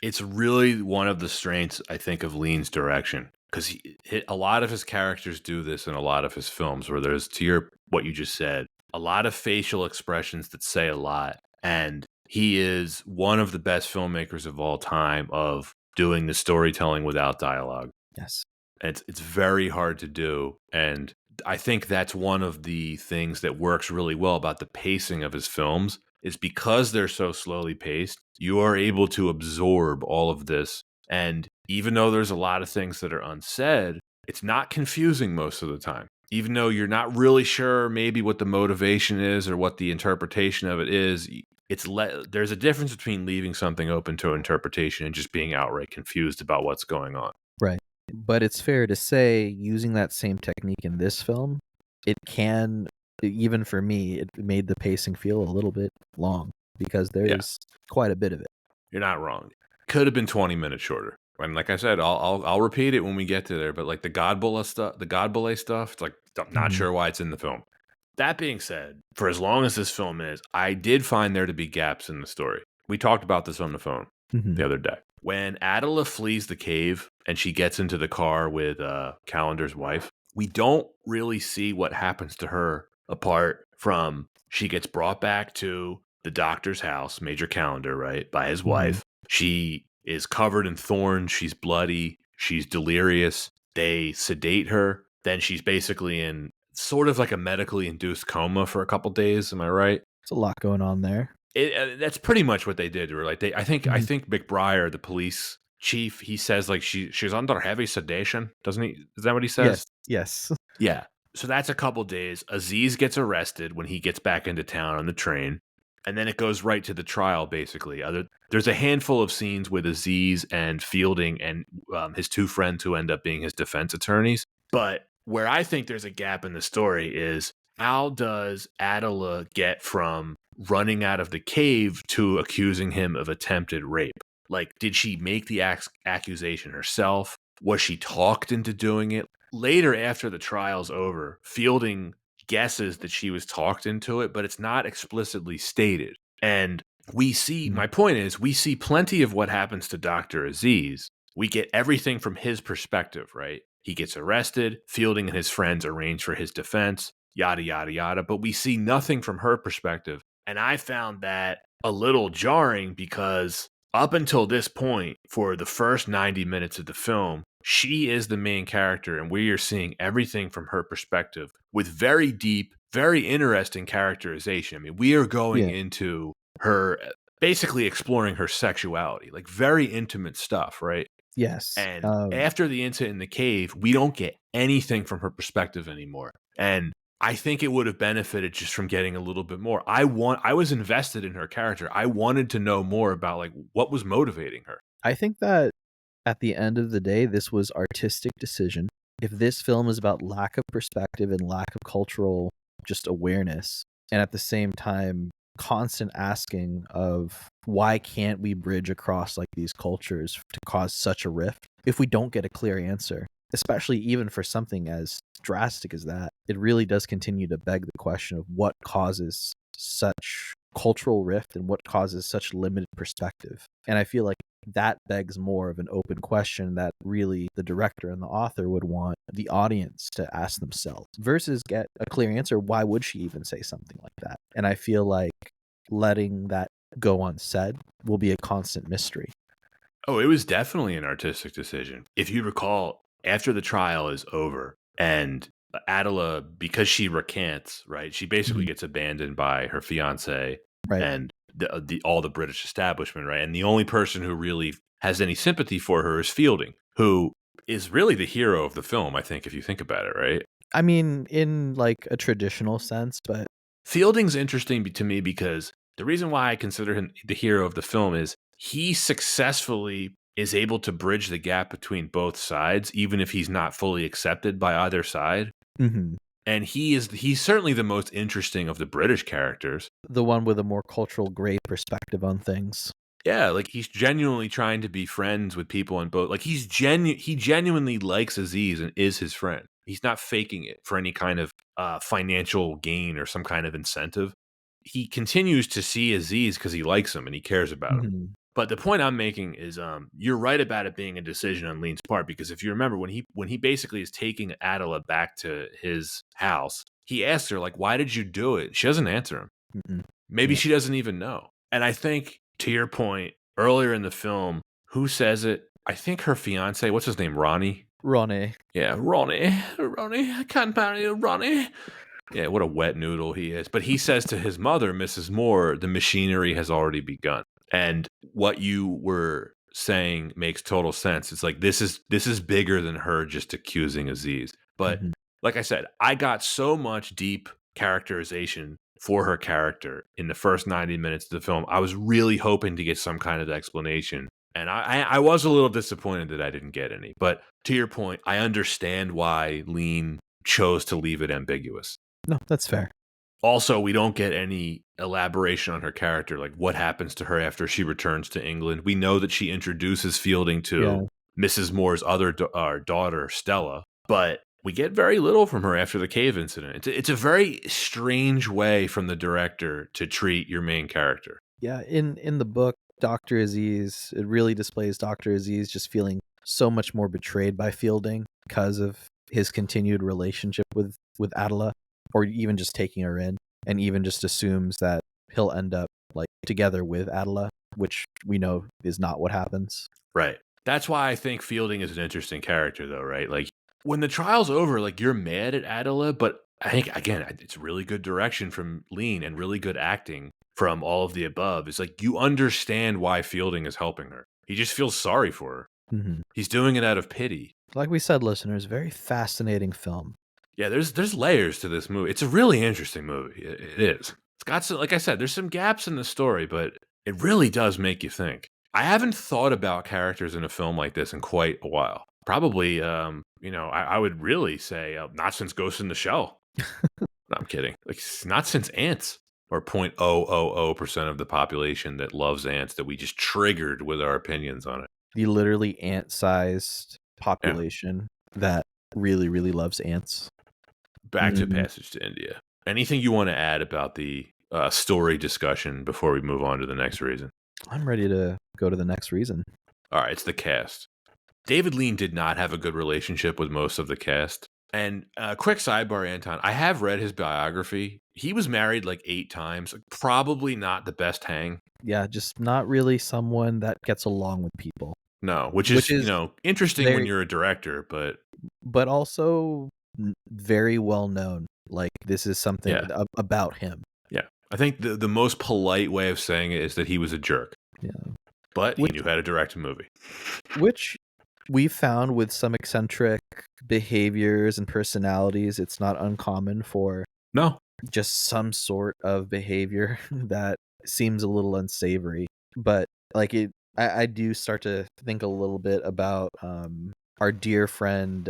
It's really one of the strengths, I think, of Lean's direction, because a lot of his characters do this in a lot of his films, where there's, what you just said, a lot of facial expressions that say a lot. And he is one of the best filmmakers of all time of doing the storytelling without dialogue. Yes. And it's very hard to do. And I think that's one of the things that works really well about the pacing of his films, is because they're so slowly paced, you are able to absorb all of this. And even though there's a lot of things that are unsaid, it's not confusing most of the time. Even though you're not really sure maybe what the motivation is or what the interpretation of it is, there's a difference between leaving something open to interpretation and just being outright confused about what's going on. Right. But it's fair to say, using that same technique in this film, it can, even for me, it made the pacing feel a little bit long because there's quite a bit of it. You're not wrong. Could have been 20 minutes shorter. And like I said, I'll repeat it when we get to there. But like the God Bullet stuff, it's like, I'm not sure why it's in the film. That being said, for as long as this film is, I did find there to be gaps in the story. We talked about this on the phone the other day. When Adela flees the cave and she gets into the car with Calendar's wife, we don't really see what happens to her apart from she gets brought back to the doctor's house, Major Calendar, right, by his wife. She is covered in thorns. She's bloody. She's delirious. They sedate her. Then she's basically in sort of like a medically induced coma for a couple days. Am I right? There's a lot going on there. That's pretty much what they did to her. Like I think McBride, the police chief, he says like she's under heavy sedation, doesn't he? Is that what he says? Yes. Yeah. So that's a couple days. Aziz gets arrested when he gets back into town on the train. And then it goes right to the trial, basically. There's a handful of scenes with Aziz and Fielding and his two friends who end up being his defense attorneys. But where I think there's a gap in the story is, how does Adela get from running out of the cave to accusing him of attempted rape? Like, did she make the accusation herself? Was she talked into doing it? Later, after the trial's over, Fielding guesses that she was talked into it, but it's not explicitly stated. And we see, my point is, we see plenty of what happens to Dr. Aziz. We get everything from his perspective, right? He gets arrested, Fielding and his friends arrange for his defense, yada, yada, yada. But we see nothing from her perspective. And I found that a little jarring because up until this point, for the first 90 minutes of the film, she is the main character, and we are seeing everything from her perspective with very deep, very interesting characterization. I mean, we are going into her basically exploring her sexuality, like very intimate stuff, right? Yes. And after the incident in the cave, we don't get anything from her perspective anymore. And I think it would have benefited just from getting a little bit more. I was invested in her character. I wanted to know more about like what was motivating her. I think that at the end of the day, this was artistic decision. If this film is about lack of perspective and lack of cultural just awareness, and at the same time, constant asking of why can't we bridge across like these cultures to cause such a rift if we don't get a clear answer, especially even for something as drastic as that, it really does continue to beg the question of what causes such cultural rift and what causes such limited perspective. And I feel like that begs more of an open question that really the director and the author would want the audience to ask themselves versus get a clear answer. Why would she even say something like that? And I feel like letting that go unsaid will be a constant mystery. Oh, it was definitely an artistic decision. If you recall, after the trial is over and Adela, because she recants, right, she basically Mhm. gets abandoned by her fiance Right. and the all the British establishment, right? And the only person who really has any sympathy for her is Fielding, who is really the hero of the film, I think, if you think about it, right? I mean, in like a traditional sense, but Fielding's interesting to me because the reason why I consider him the hero of the film is he successfully is able to bridge the gap between both sides, even if he's not fully accepted by either side. mhm, And he's certainly the most interesting of the British characters. the one with a more cultural gray perspective on things. Yeah, like he's genuinely trying to be friends with people on both. Like he genuinely likes Aziz and is his friend. He's not faking it for any kind of financial gain or some kind of incentive. He continues to see Aziz because he likes him and he cares about him. Mhm, But the point I'm making is, you're right about it being a decision on Lean's part because if you remember when he basically is taking Adela back to his house, he asks her like, "Why did you do it?" She doesn't answer him. mhm, Maybe yeah. she doesn't even know. And I think to your point earlier in the film, who says it? I think her fiance. What's his name? Ronnie. Ronnie. Yeah, Ronnie. I can't marry you, Ronnie. Yeah, what a wet noodle he is. But he says to his mother, Mrs. Moore, the machinery has already begun. And what you were saying makes total sense. It's like this is bigger than her just accusing Aziz. But Mhm, like I said, I got so much deep characterization for her character in the first 90 minutes of the film. I was really hoping to get some kind of explanation. And I was a little disappointed that I didn't get any. But to your point, I understand why Lean chose to leave it ambiguous. no, that's fair. Also, we don't get any elaboration on her character, like what happens to her after she returns to England. We know that she introduces Fielding Yeah. to Mrs. Moore's other daughter, Stella, but we get very little from her after the cave incident. It's a very strange way from the director to treat your main character. Yeah, in the book, Dr. Aziz, it really displays Dr. Aziz just feeling so much more betrayed by Fielding because of his continued relationship with Adela, or even just taking her in, and even just assumes that he'll end up like together with Adela, which we know is not what happens. Right. That's why I think Fielding is an interesting character, though, right? Like, when the trial's over, like, you're mad at Adela, but I think, again, it's really good direction from Lean and really good acting from all of the above. It's like you understand why Fielding is helping her. He just feels sorry for her. Mhm. He's doing it out of pity. Like we said, listeners, very fascinating film. Yeah, there's layers to this movie. It's a really interesting movie. It is. It's got some, like I said, there's some gaps in the story, but it really does make you think. I haven't thought about characters in a film like this in quite a while. Probably, I would really say not since Ghost in the Shell. No, I'm kidding. Like not since Ants, or 0.000% of the population that loves ants that we just triggered with our opinions on it. The literally ant-sized Yeah. population that really, really loves ants. Back to Mhm. Passage to India. Anything you want to add about the story discussion before we move on to the next reason? I'm ready to go to the next reason. All right, it's the cast. David Lean did not have a good relationship with most of the cast. And quick sidebar, Anton, I have read his biography. He was married like 8 times. Probably not the best hang. Yeah, just not really someone that gets along with people. No, which Which is, is interesting when very you're a director, but but also very well known. Like this is something yeah. about him. Yeah. I think the most polite way of saying it is that he was a jerk. Yeah. But he Which knew how to direct a movie. which we found with some eccentric behaviors and personalities, it's not uncommon for No. just some sort of behavior that seems a little unsavory. But like I do start to think a little bit about our dear friend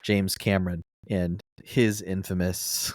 James Cameron and his infamous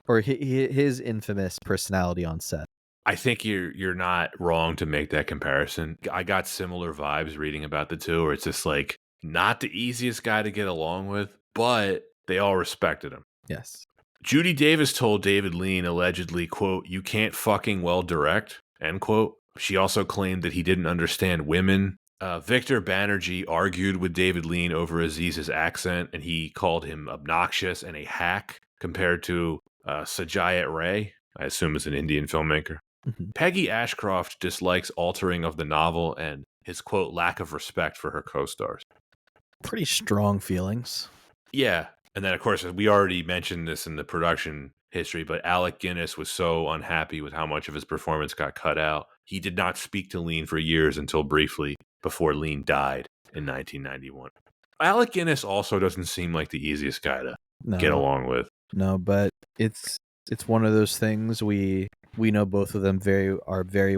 his infamous personality on set. I think you're not wrong to make that comparison. I got similar vibes reading about the two, where it's just like not the easiest guy to get along with, but they all respected him. Yes. Judy Davis told David Lean allegedly, quote, "You can't fucking well direct," end quote. She also claimed that he didn't understand women. Victor Banerjee argued with David Lean over Aziz's accent, and he called him obnoxious and a hack compared to Sajayat Ray, I assume is an Indian filmmaker. Mhm. Peggy Ashcroft dislikes altering of the novel and his, quote, lack of respect for her co-stars. Pretty strong feelings. Yeah. And then, of course, we already mentioned this in the production history, but Alec Guinness was so unhappy with how much of his performance got cut out. He did not speak to Lean for years until briefly before Lean died in 1991. Alec Guinness also doesn't seem like the easiest guy to get No, along with. no, but it's one of those things we know both of them were very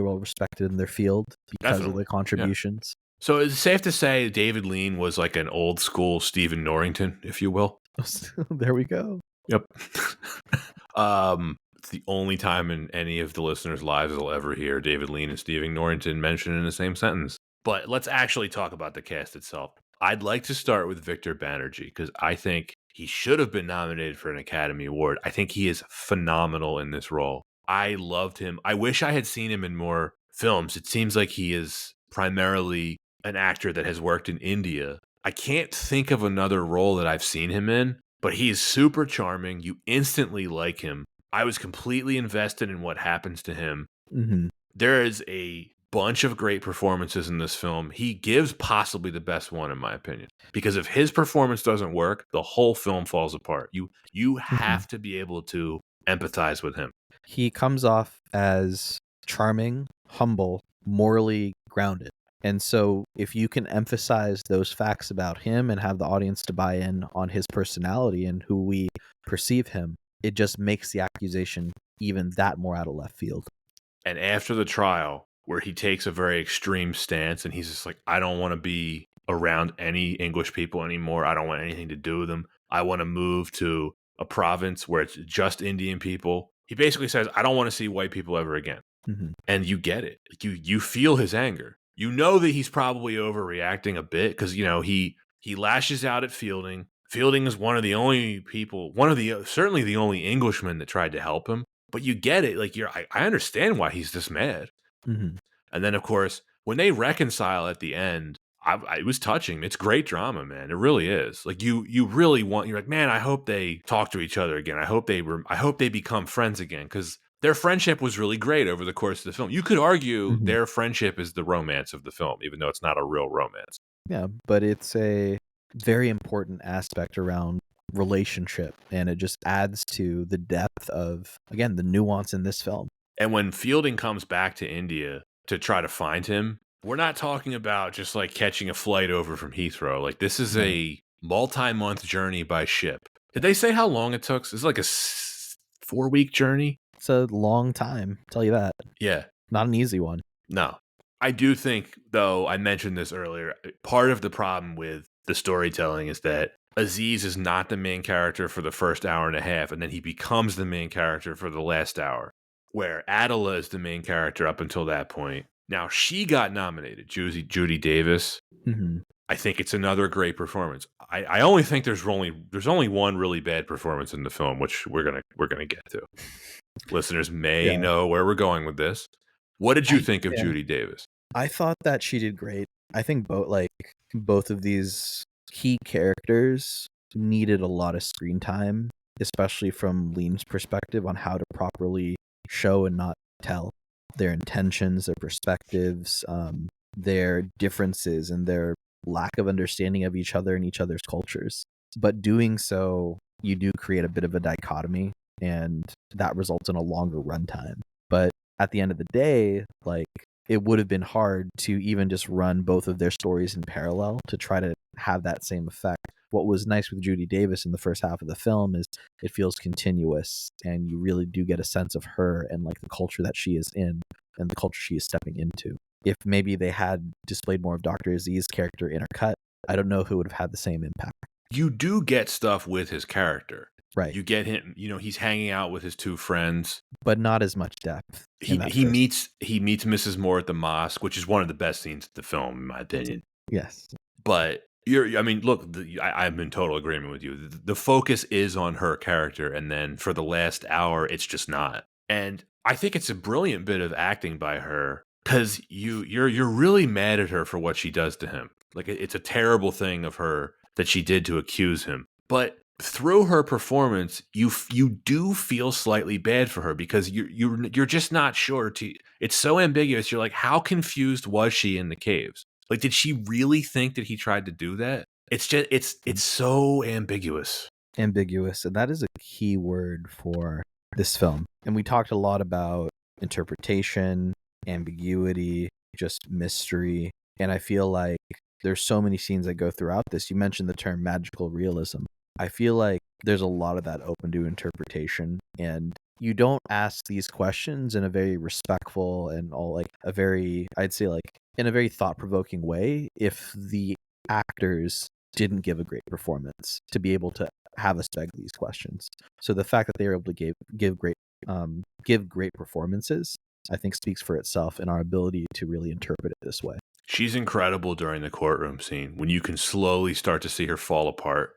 well respected in their field because of Definitely. their Yeah. contributions. So is it safe to say David Lean was like an old school Stephen Norrington, if you will? There we go. Yep. It's the only time in any of the listeners' lives I'll ever hear David Lean and Stephen Norrington mentioned in the same sentence. But let's actually talk about the cast itself. I'd like to start with Victor Banerjee because I think he should have been nominated for an Academy Award. I think he is phenomenal in this role. I loved him. I wish I had seen him in more films. It seems like he is primarily an actor that has worked in India. I can't think of another role that I've seen him in, but he's super charming. You instantly like him. I was completely invested in what happens to him. Mm-hmm. There is a bunch of great performances in this film. He gives possibly the best one, in my opinion, because if his performance doesn't work, the whole film falls apart. You have to be able to empathize with him. He comes off as charming, humble, morally grounded. And so if you can emphasize those facts about him and have the audience to buy in on his personality and who we perceive him, it just makes the accusation even that more out of left field. And after the trial, where he takes a very extreme stance and he's just like, I don't want to be around any English people anymore. I don't want anything to do with them. I want to move to a province where it's just Indian people. He basically says, I don't want to see white people ever again. Mm-hmm. And you get it. You feel his anger. You know that he's probably overreacting a bit because, you know, he lashes out at Fielding. Fielding is one of the only people, certainly the only Englishman that tried to help him. But you get it. Like, I understand why he's this mad. Mm-hmm. And then, of course, when they reconcile at the end, it was touching. It's great drama, man. It really is. Like, you really you're like, man, I hope they talk to each other again. I hope they become friends again, because their friendship was really great over the course of the film. You could argue their friendship is the romance of the film, even though it's not a real romance. Yeah, but it's a very important aspect around relationship, and it just adds to the depth of, again, the nuance in this film. And when Fielding comes back to India to try to find him, we're not talking about just like catching a flight over from Heathrow. Like, this is a multi-month journey by ship. Did they say how long it took? It's like a 4-week journey. It's a long time, I'll tell you that. Yeah. Not an easy one. No. I do think, though, I mentioned this earlier, part of the problem with the storytelling is that Aziz is not the main character for the first hour and a half, and then he becomes the main character for the last hour, where Adela is the main character up until that point. Now, she got nominated, Judy Davis. Mm-hmm. I think it's another great performance. I only think there's only one really bad performance in the film, which we're gonna get to. Listeners may know where we're going with this. What did you think of Judy Davis? I thought that she did great. I think both of these key characters needed a lot of screen time, especially from Lean's perspective on how to properly show and not tell their intentions, their perspectives, their differences, and their lack of understanding of each other and each other's cultures. But doing so, you do create a bit of a dichotomy and that results in a longer runtime. But at the end of the day, like, it would have been hard to even just run both of their stories in parallel to try to have that same effect. What was nice with Judy Davis in the first half of the film is it feels continuous, and you really do get a sense of her and like the culture that she is in and the culture she is stepping into. If maybe they had displayed more of Dr. Aziz's character in a cut, I don't know if it would have had the same impact. You do get stuff with his character. Right. You get him, he's hanging out with his two friends. But not as much depth. He meets Mrs. Moore at the mosque, which is one of the best scenes of the film, in my opinion. Yes. But look, I'm in total agreement with you. The focus is on her character, and then for the last hour, it's just not. And I think it's a brilliant bit of acting by her, because you're really mad at her for what she does to him. Like, it's a terrible thing of her that she did to accuse him. But through her performance, you do feel slightly bad for her, because you're just not sure. It's so ambiguous. You're like, how confused was she in the caves? Like, did she really think that he tried to do that? It's just it's so ambiguous. Ambiguous, and that is a key word for this film. And we talked a lot about interpretation, ambiguity, just mystery, and I feel like there's so many scenes that go throughout this. You mentioned the term magical realism. I feel like there's a lot of that open to interpretation, and you don't ask these questions in a very respectful and I'd say like in a very thought-provoking way if the actors didn't give a great performance to be able to have us beg these questions. So the fact that they were able to give great performances, I think, speaks for itself in our ability to really interpret it this way. She's incredible during the courtroom scene when you can slowly start to see her fall apart.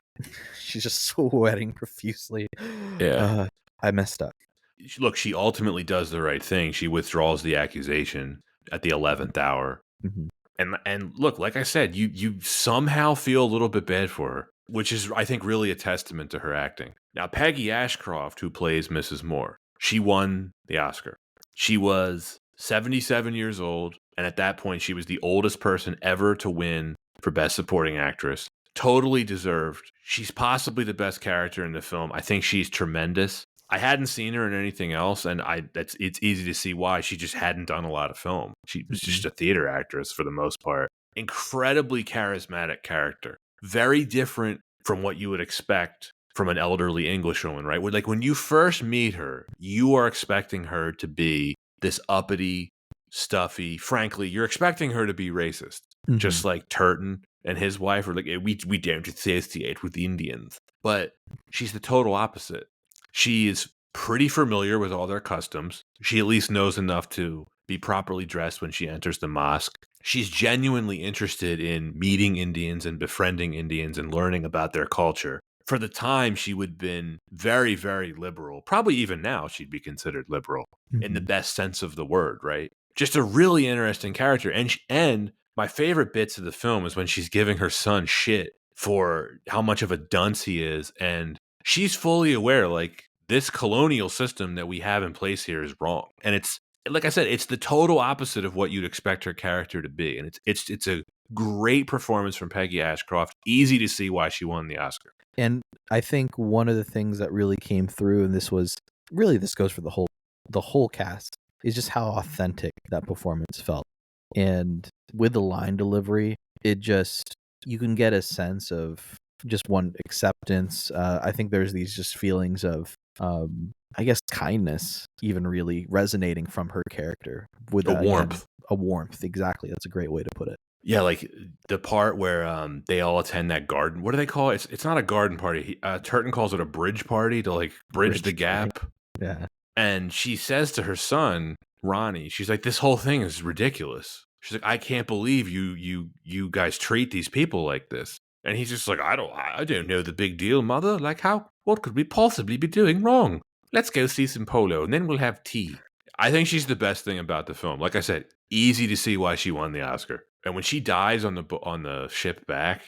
She's just sweating profusely. Yeah. I messed up. Look, she ultimately does the right thing. She withdraws the accusation at the 11th hour. Mm-hmm. And look, like I said, you somehow feel a little bit bad for her, which is, I think, really a testament to her acting. Now, Peggy Ashcroft, who plays Mrs. Moore, she won the Oscar. She was 77 years old, and at that point, she was the oldest person ever to win for Best Supporting Actress. Totally deserved. She's possibly the best character in the film. I think she's tremendous. I hadn't seen her in anything else, and it's easy to see why. She just hadn't done a lot of film. She was just a theater actress for the most part. Incredibly charismatic character. Very different from what you would expect from an elderly Englishwoman, right? Like, when you first meet her, you are expecting her to be this uppity, stuffy. Frankly, you're expecting her to be racist, just like Turton and his wife are like, we don't associate with Indians. But she's the total opposite. She is pretty familiar with all their customs. She at least knows enough to be properly dressed when she enters the mosque. She's genuinely interested in meeting Indians and befriending Indians and learning about their culture. For the time, she would have been very, very liberal. Probably even now, she'd be considered liberal in the best sense of the word, right? Just a really interesting character. And my favorite bits of the film is when she's giving her son shit for how much of a dunce he is. And she's fully aware, like, this colonial system that we have in place here is wrong. And it's, like I said, it's the total opposite of what you'd expect her character to be. And it's a great performance from Peggy Ashcroft. Easy to see why she won the Oscar. And I think one of the things that really came through, and this goes for the whole cast, is just how authentic that performance felt. And with the line delivery, you can get a sense of just one acceptance. I think there's these just feelings of, I guess, kindness, even really resonating from her character with a warmth. A warmth, exactly. That's a great way to put it. Yeah, like the part where they all attend that garden. What do they call it? It's not a garden party. Turton calls it a bridge party to like bridge the gap. Yeah. And she says to her son, Ronnie, she's like, this whole thing is ridiculous. She's like, I can't believe you guys treat these people like this. And he's just like, I don't know the big deal, mother. Like, what could we possibly be doing wrong? Let's go see some polo and then we'll have tea. I think she's the best thing about the film. Like I said, easy to see why she won the Oscar. And when she dies on the ship back,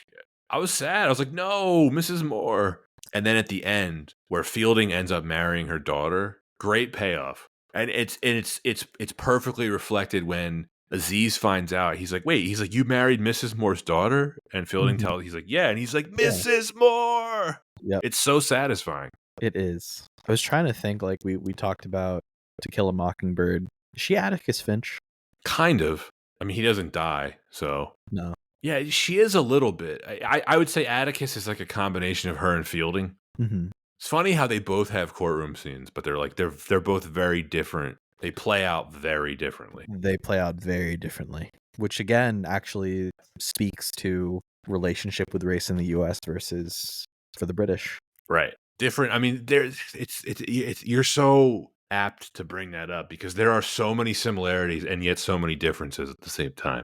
I was sad. I was like, no, Mrs. Moore. And then at the end, where Fielding ends up marrying her daughter, great payoff. And it's perfectly reflected when Aziz finds out. He's like, wait, you married Mrs. Moore's daughter? And Fielding tells, he's like, yeah. And he's like, Mrs. Moore. Yep. It's so satisfying. It is. I was trying to think, like we talked about To Kill a Mockingbird. Is she Atticus Finch? Kind of. I mean, he doesn't die, so No. yeah, she is a little bit. I would say Atticus is like a combination of her and Fielding. Mm-hmm. It's funny how they both have courtroom scenes, but they're both very different. They play out very differently. They play out very differently, which again actually speaks to relationship with race in the U.S. versus for the British. Right. Different. I mean, it's you're so apt to bring that up because there are so many similarities and yet so many differences at the same time.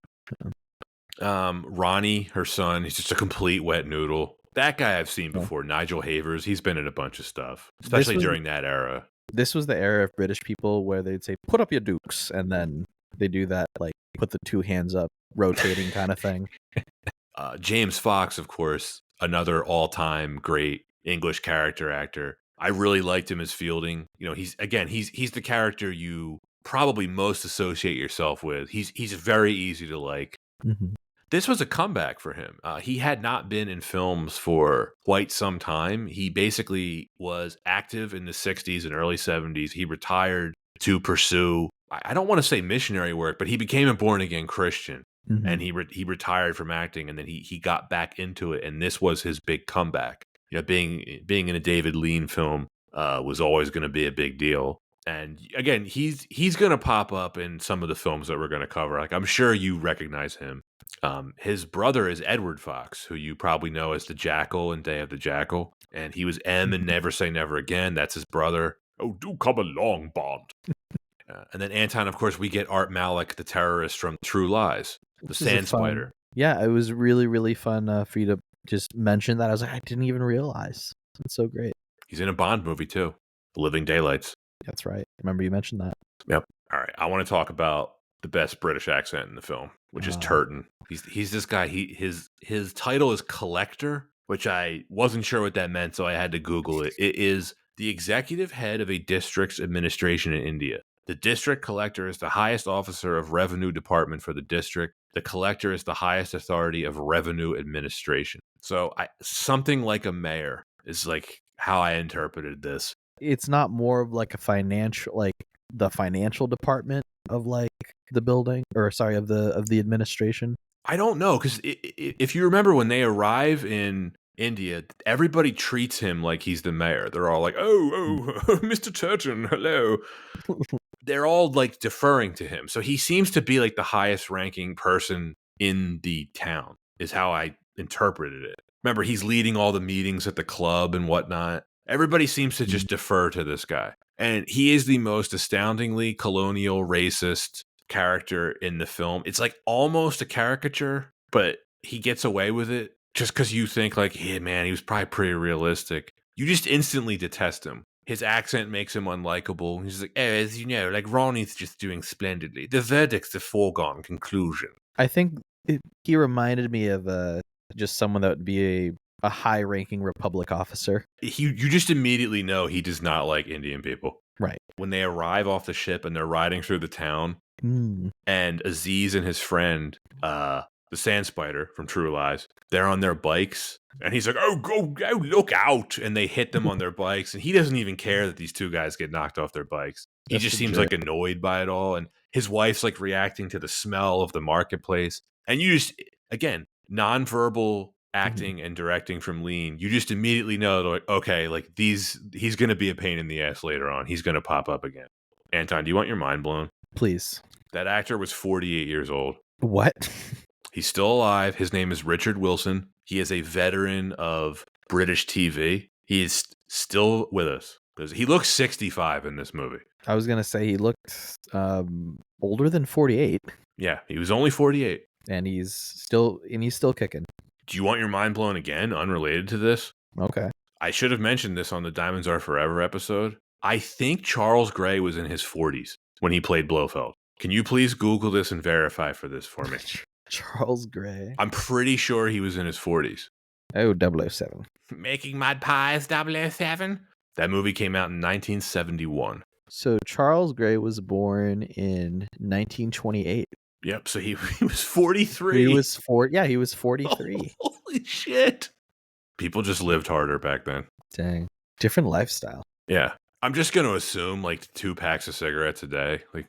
Ronnie, her son, he's just a complete wet noodle. That guy I've seen before, Nigel Havers. He's been in a bunch of stuff, especially during that era. This was the era of British people where they'd say, "Put up your dukes," and then they do that, like put the two hands up, rotating kind of thing. James Fox, of course, another all-time great English character actor. I really liked him as Fielding. You know, he's the character you probably most associate yourself with. He's very easy to like. Mm-hmm. This was a comeback for him. He had not been in films for quite some time. He basically was active in the 60s and early 70s. He retired to pursue, I don't want to say missionary work, but he became a born-again Christian. Mm-hmm. And he retired from acting, and then he got back into it, and this was his big comeback. You know, being in a David Lean film was always going to be a big deal. And again, he's going to pop up in some of the films that we're going to cover. Like, I'm sure you recognize him. His brother is Edward Fox, who you probably know as the Jackal in Day of the Jackal, and he was M in Never Say Never Again. That's his brother. Oh, do come along, Bond. And then Anton, of course, we get Art Malik, the terrorist from True Lies, the Sand Spider. Yeah, it was really, really fun for you to just mention that. I was like, I didn't even realize. It's so great. He's in a Bond movie, too, The Living Daylights. That's right. Remember you mentioned that. Yep. All right. I want to talk about the best British accent in the film, which is Turton. He's this guy. His title is Collector, which I wasn't sure what that meant, so I had to Google it. It is the executive head of a district's administration in India. The district collector is the highest officer of revenue department for the district. The collector is the highest authority of revenue administration. So something like a mayor is like how I interpreted this. It's not more of like a financial, like the financial department of like the building, or sorry, of the administration. I don't know, because if you remember when they arrive in India, everybody treats him like he's the mayor. They're all like, oh, Mr. Turton, hello. They're all like deferring to him. So he seems to be like the highest ranking person in the town, is how I interpreted it. Remember, he's leading all the meetings at the club and whatnot. Everybody seems to just defer to this guy. And he is the most astoundingly colonial, racist character in the film. It's like almost a caricature, but he gets away with it just because you think like, yeah, man, he was probably pretty realistic. You just instantly detest him. His accent makes him unlikable. He's like, as you know, like Ronnie's just doing splendidly. The verdict's a foregone conclusion. I think he reminded me of just someone that would be a high-ranking Republic officer. You just immediately know he does not like Indian people. Right. When they arrive off the ship and they're riding through the town, and Aziz and his friend, the Sand Spider from True Lies, they're on their bikes, and he's like, oh, go, look out, and they hit them on their bikes, and he doesn't even care that these two guys get knocked off their bikes. He just seems like annoyed by it all, and his wife's like reacting to the smell of the marketplace, and you just, again, nonverbal acting and directing from Lean, you just immediately know, like, okay, like he's going to be a pain in the ass later on. He's going to pop up again. Anton, do you want your mind blown? Please. That actor was 48 years old. What? He's still alive. His name is Richard Wilson. He is a veteran of British TV. He is still with us. He looks 65 in this movie. I was going to say he looked older than 48. Yeah, he was only 48. And he's still kicking. Do you want your mind blown again, unrelated to this? Okay. I should have mentioned this on the Diamonds Are Forever episode. I think Charles Gray was in his 40s when he played Blofeld. Can you please Google this and verify for this for me? Charles Gray. I'm pretty sure he was in his 40s. Oh, 007. Making Mud Pies 007? That movie came out in 1971. So Charles Gray was born in 1928. Yep, so he was 43. He was 43. Holy shit. People just lived harder back then. Dang. Different lifestyle. Yeah. I'm just going to assume like 2 packs of cigarettes a day. Like,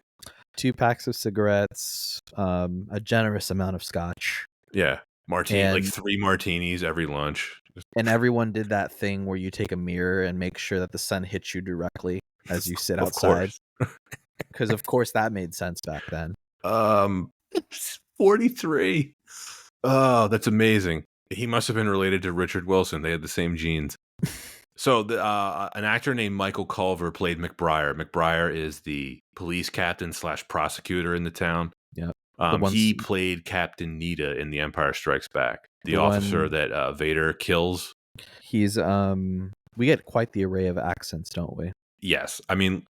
2 packs of cigarettes, a generous amount of scotch, yeah, like and 3 martinis every lunch. everyone did that thing where you take a mirror and make sure that the sun hits you directly as you sit Of outside, course. because of course that made sense back then. 43. Oh, that's amazing. He must have been related to Richard Wilson. They had the same genes. So, an actor named Michael Culver played McBriar. McBriar is the police captain / prosecutor in the town. Yep. The ones He played Captain Nita in The Empire Strikes Back, the the officer one that Vader kills. he's we get quite the array of accents, don't we? Yes, I mean,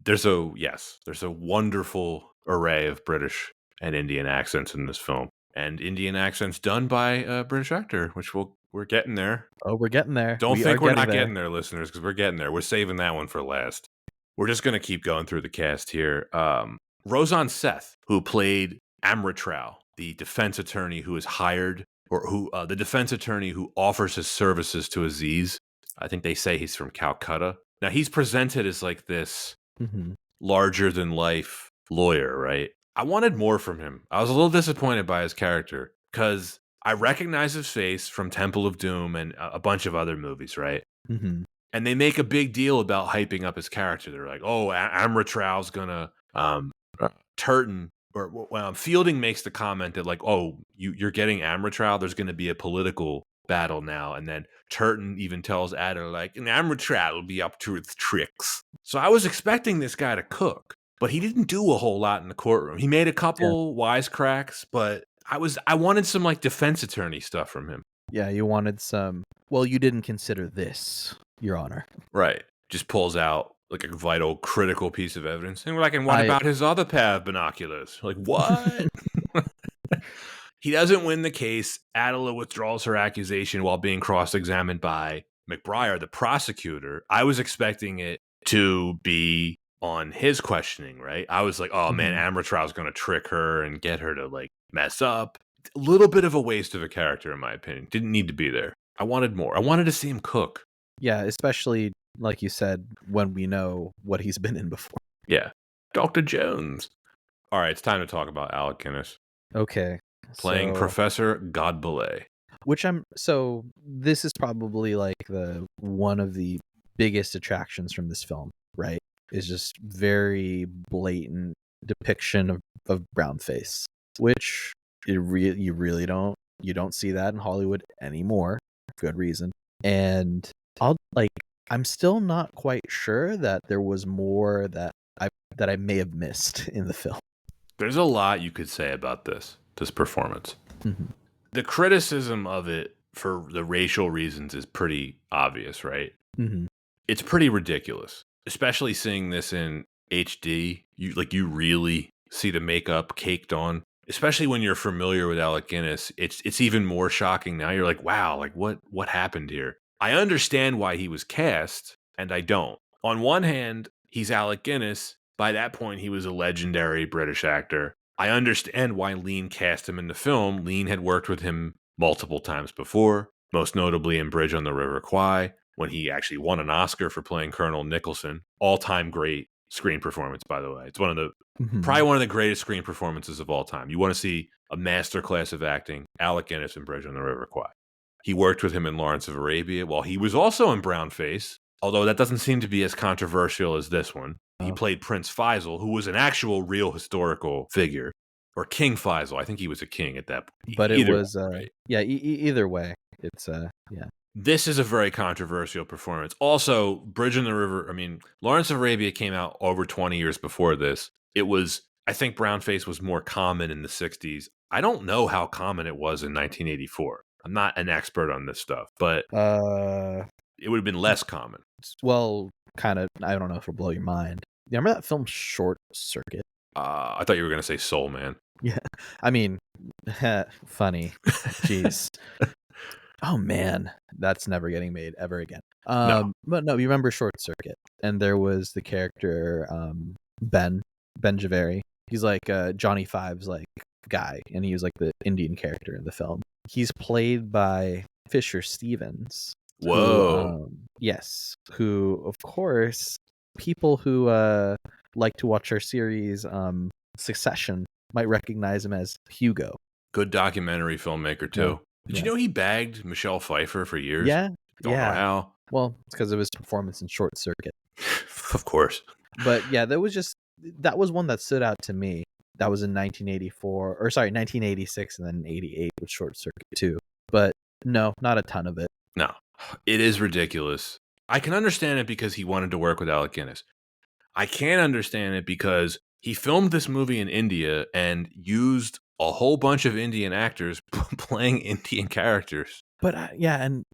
there's a wonderful array of British and Indian accents in this film, and Indian accents done by a British actor, which we're getting there. Oh, we're getting there. Don't We are think we're getting not there. getting there, listeners, because we're getting there. We're saving that one for last. We're just gonna keep going through the cast here. Rozan Seth, who played Amritrao, the defense attorney who is hired, or who the defense attorney who offers his services to Aziz. I think they say he's from Calcutta. Now he's presented as like this Mhm. larger than life lawyer, right? I wanted more from him. I was a little disappointed by his character because I recognize his face from Temple of Doom and a bunch of other movies, right? Mhm. And they make a big deal about hyping up his character. They're like, "Oh, Amritrau's gonna Turton." Or Fielding makes the comment that like, "Oh, you're getting Amritrau. There's going to be a political battle now," and then Turton even tells Adder like, "And Amritrau will be up to its tricks." So I was expecting this guy to cook, but he didn't do a whole lot in the courtroom. He made a Yeah. couple wisecracks, but I wanted some like defense attorney stuff from him. Yeah, you wanted some. Well, you didn't consider this, Your Honor. Right. Just pulls out like a vital, critical piece of evidence. And we're like, and what I about his other pair of binoculars? Like, what? He doesn't win the case. Adela withdraws her accusation while being cross-examined by McBriar, the prosecutor. I was expecting it to be on his questioning, right? I was like, oh man, Mhm. Amritrau's going to trick her and get her to like mess up. A little bit of a waste of a character, in my opinion. Didn't need to be there. I wanted more. I wanted to see him cook. Yeah, especially like you said, when we know what he's been in before. Yeah. Dr. Jones. All right, it's time to talk about Alec Guinness Okay. playing So Professor Godbolet. this is probably like the one of the biggest attractions from this film, right? Is just very blatant depiction of brown face, which you really don't see that in Hollywood anymore. Good reason. And I'm still not quite sure that there was more that I may have missed in the film. There's a lot you could say about this performance. Mhm. The criticism of it for the racial reasons is pretty obvious, right? Mhm. It's pretty ridiculous, especially seeing this in HD. You really see the makeup caked on, especially when you're familiar with Alec Guinness. It's even more shocking now. You're like, wow, like what happened here? I understand why he was cast, and I don't. On one hand, he's Alec Guinness. By that point, he was a legendary British actor. I understand why Lean cast him in the film. Lean had worked with him multiple times before, most notably in Bridge on the River Kwai, when he actually won an Oscar for playing Colonel Nicholson. All-time great screen performance, by the way. It's probably Mhm. one of the greatest screen performances of all time. You want to see a masterclass of acting, Alec Guinness in Bridge on the River Kwai. He worked with him in Lawrence of Arabia while he was also in Brownface, although that doesn't seem to be as controversial as this one. He Oh. played Prince Faisal, who was an actual real historical figure. Or King Faisal. I think he was a king at that point. But it Either was one, right? yeah, either way, it's yeah. This is a very controversial performance. Also, Bridge on the River, Lawrence of Arabia came out over 20 years before this. I think brownface was more common in the 60s. I don't know how common it was in 1984. I'm not an expert on this stuff, but Uh it would have been less common. well, kind of, I don't know if it'll blow your mind. You remember that film Short Circuit? I thought you were going to say Soul Man. Yeah. I mean, funny. Jeez. Oh man, that's never getting made ever again. No. But no, you remember Short Circuit, and there was the character Ben Javeri. He's like Johnny Five's like guy, and he was like the Indian character in the film. He's played by Fisher Stevens. Whoa. Who of course people who like to watch our series Succession might recognize him as Hugo. Good documentary filmmaker Yeah. too. Did you Yeah. know he bagged Michelle Pfeiffer for years? Yeah. Don't know Yeah. how. Well, it's because of his performance in Short Circuit. Of course. But yeah, that was one that stood out to me. That was in 1984, or sorry, 1986, and then 88 with Short Circuit too. But no, not a ton of it. No, it is ridiculous. I can understand it because he wanted to work with Alec Guinness. I can't understand it because he filmed this movie in India and used a whole bunch of Indian actors playing Indian characters. But yeah, and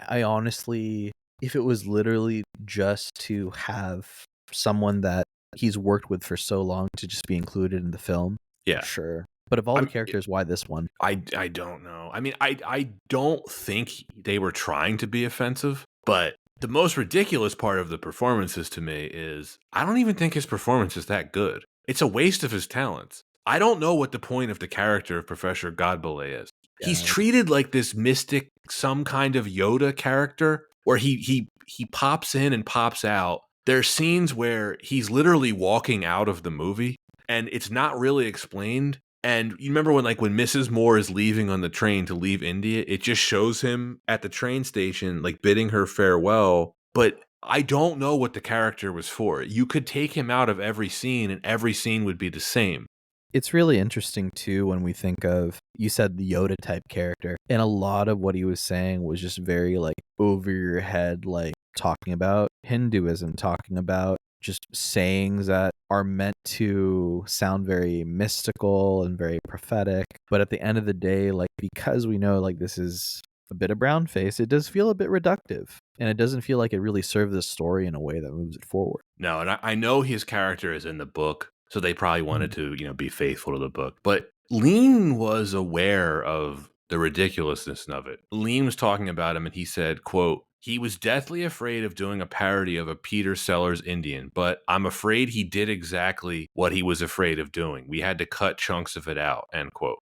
I honestly, if it was literally just to have someone that he's worked with for so long to just be included in the film, Yeah. sure. But of all the characters, why this one? I don't know. I mean, I don't think they were trying to be offensive, but the most ridiculous part of the performances to me is I don't even think his performance is that good. It's a waste of his talents. I don't know what the point of the character of Professor Godbolet is. Yeah. He's treated like this mystic, some kind of Yoda character where he pops in and pops out. There's scenes where he's literally walking out of the movie and it's not really explained. And you remember when Mrs. Moore is leaving on the train to leave India, it just shows him at the train station, like bidding her farewell. But I don't know what the character was for. You could take him out of every scene and every scene would be the same. It's really interesting too when we think of, you said the Yoda type character, and a lot of what he was saying was just very like over your head, like talking about Hinduism, talking about just sayings that are meant to sound very mystical and very prophetic. But at the end of the day, like, because we know like this is a bit of brown face, it does feel a bit reductive. And it doesn't feel like it really serves the story in a way that moves it forward. No, and I know his character is in the book, so they probably wanted to, be faithful to the book. But Lean was aware of the ridiculousness of it. Lean was talking about him and he said, quote, "He was deathly afraid of doing a parody of a Peter Sellers Indian, but I'm afraid he did exactly what he was afraid of doing. We had to cut chunks of it out," end quote.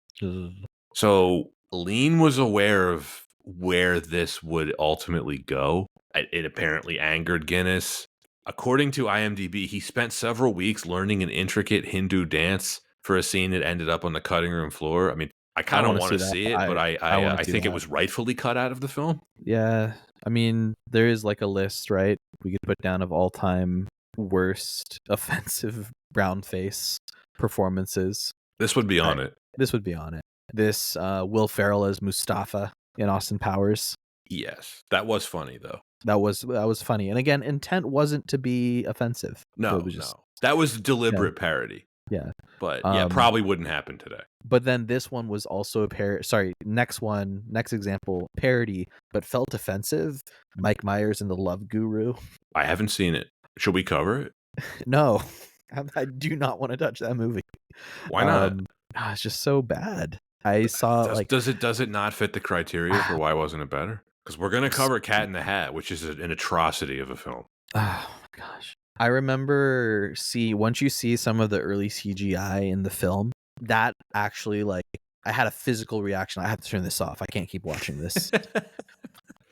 So Lean was aware of where this would ultimately go. It apparently angered Guinness. According to IMDb, he spent several weeks learning an intricate Hindu dance for a scene that ended up on the cutting room floor. I mean, I kind of want to see it, but I think it was rightfully cut out of the film. Yeah. I mean, there is like a list, right? We could put down of all-time worst offensive brown face performances. This would be on it. This would be on it. This Will Ferrell as Mustafa in Austin Powers. Yes. That was funny, though. That was funny. And again, intent wasn't to be offensive. No, it was just, no. That was deliberate parody. Yeah. But yeah, probably wouldn't happen today. But then this one was also a next example, parody, but felt offensive. Mike Myers and the Love Guru. I haven't seen it. Should we cover it? No. I do not want to touch that movie. Why not? It's just so bad. I saw does it not fit the criteria for why wasn't it better? Because we're gonna cover Cat in the Hat, which is an atrocity of a film. Oh my gosh. I remember once you see some of the early CGI in the film, that actually I had a physical reaction. I have to turn this off. I can't keep watching this.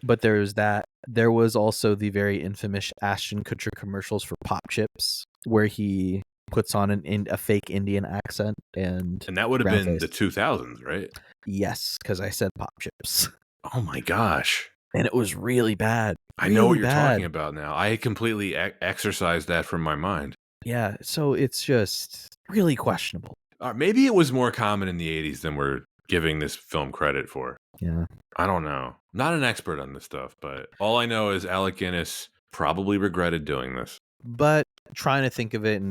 But there's that. There was also the very infamous Ashton Kutcher commercials for Pop Chips, where he puts on a fake Indian accent, and that would have been the 2000s, right? Yes, because I said Pop Chips. Oh my gosh. And it was really bad. I know what you're talking about now. I completely exercised that from my mind. Yeah, so it's just really questionable. Maybe it was more common in the 80s than we're giving this film credit for. Yeah. I don't know. Not an expert on this stuff, but all I know is Alec Guinness probably regretted doing this. But trying to think of it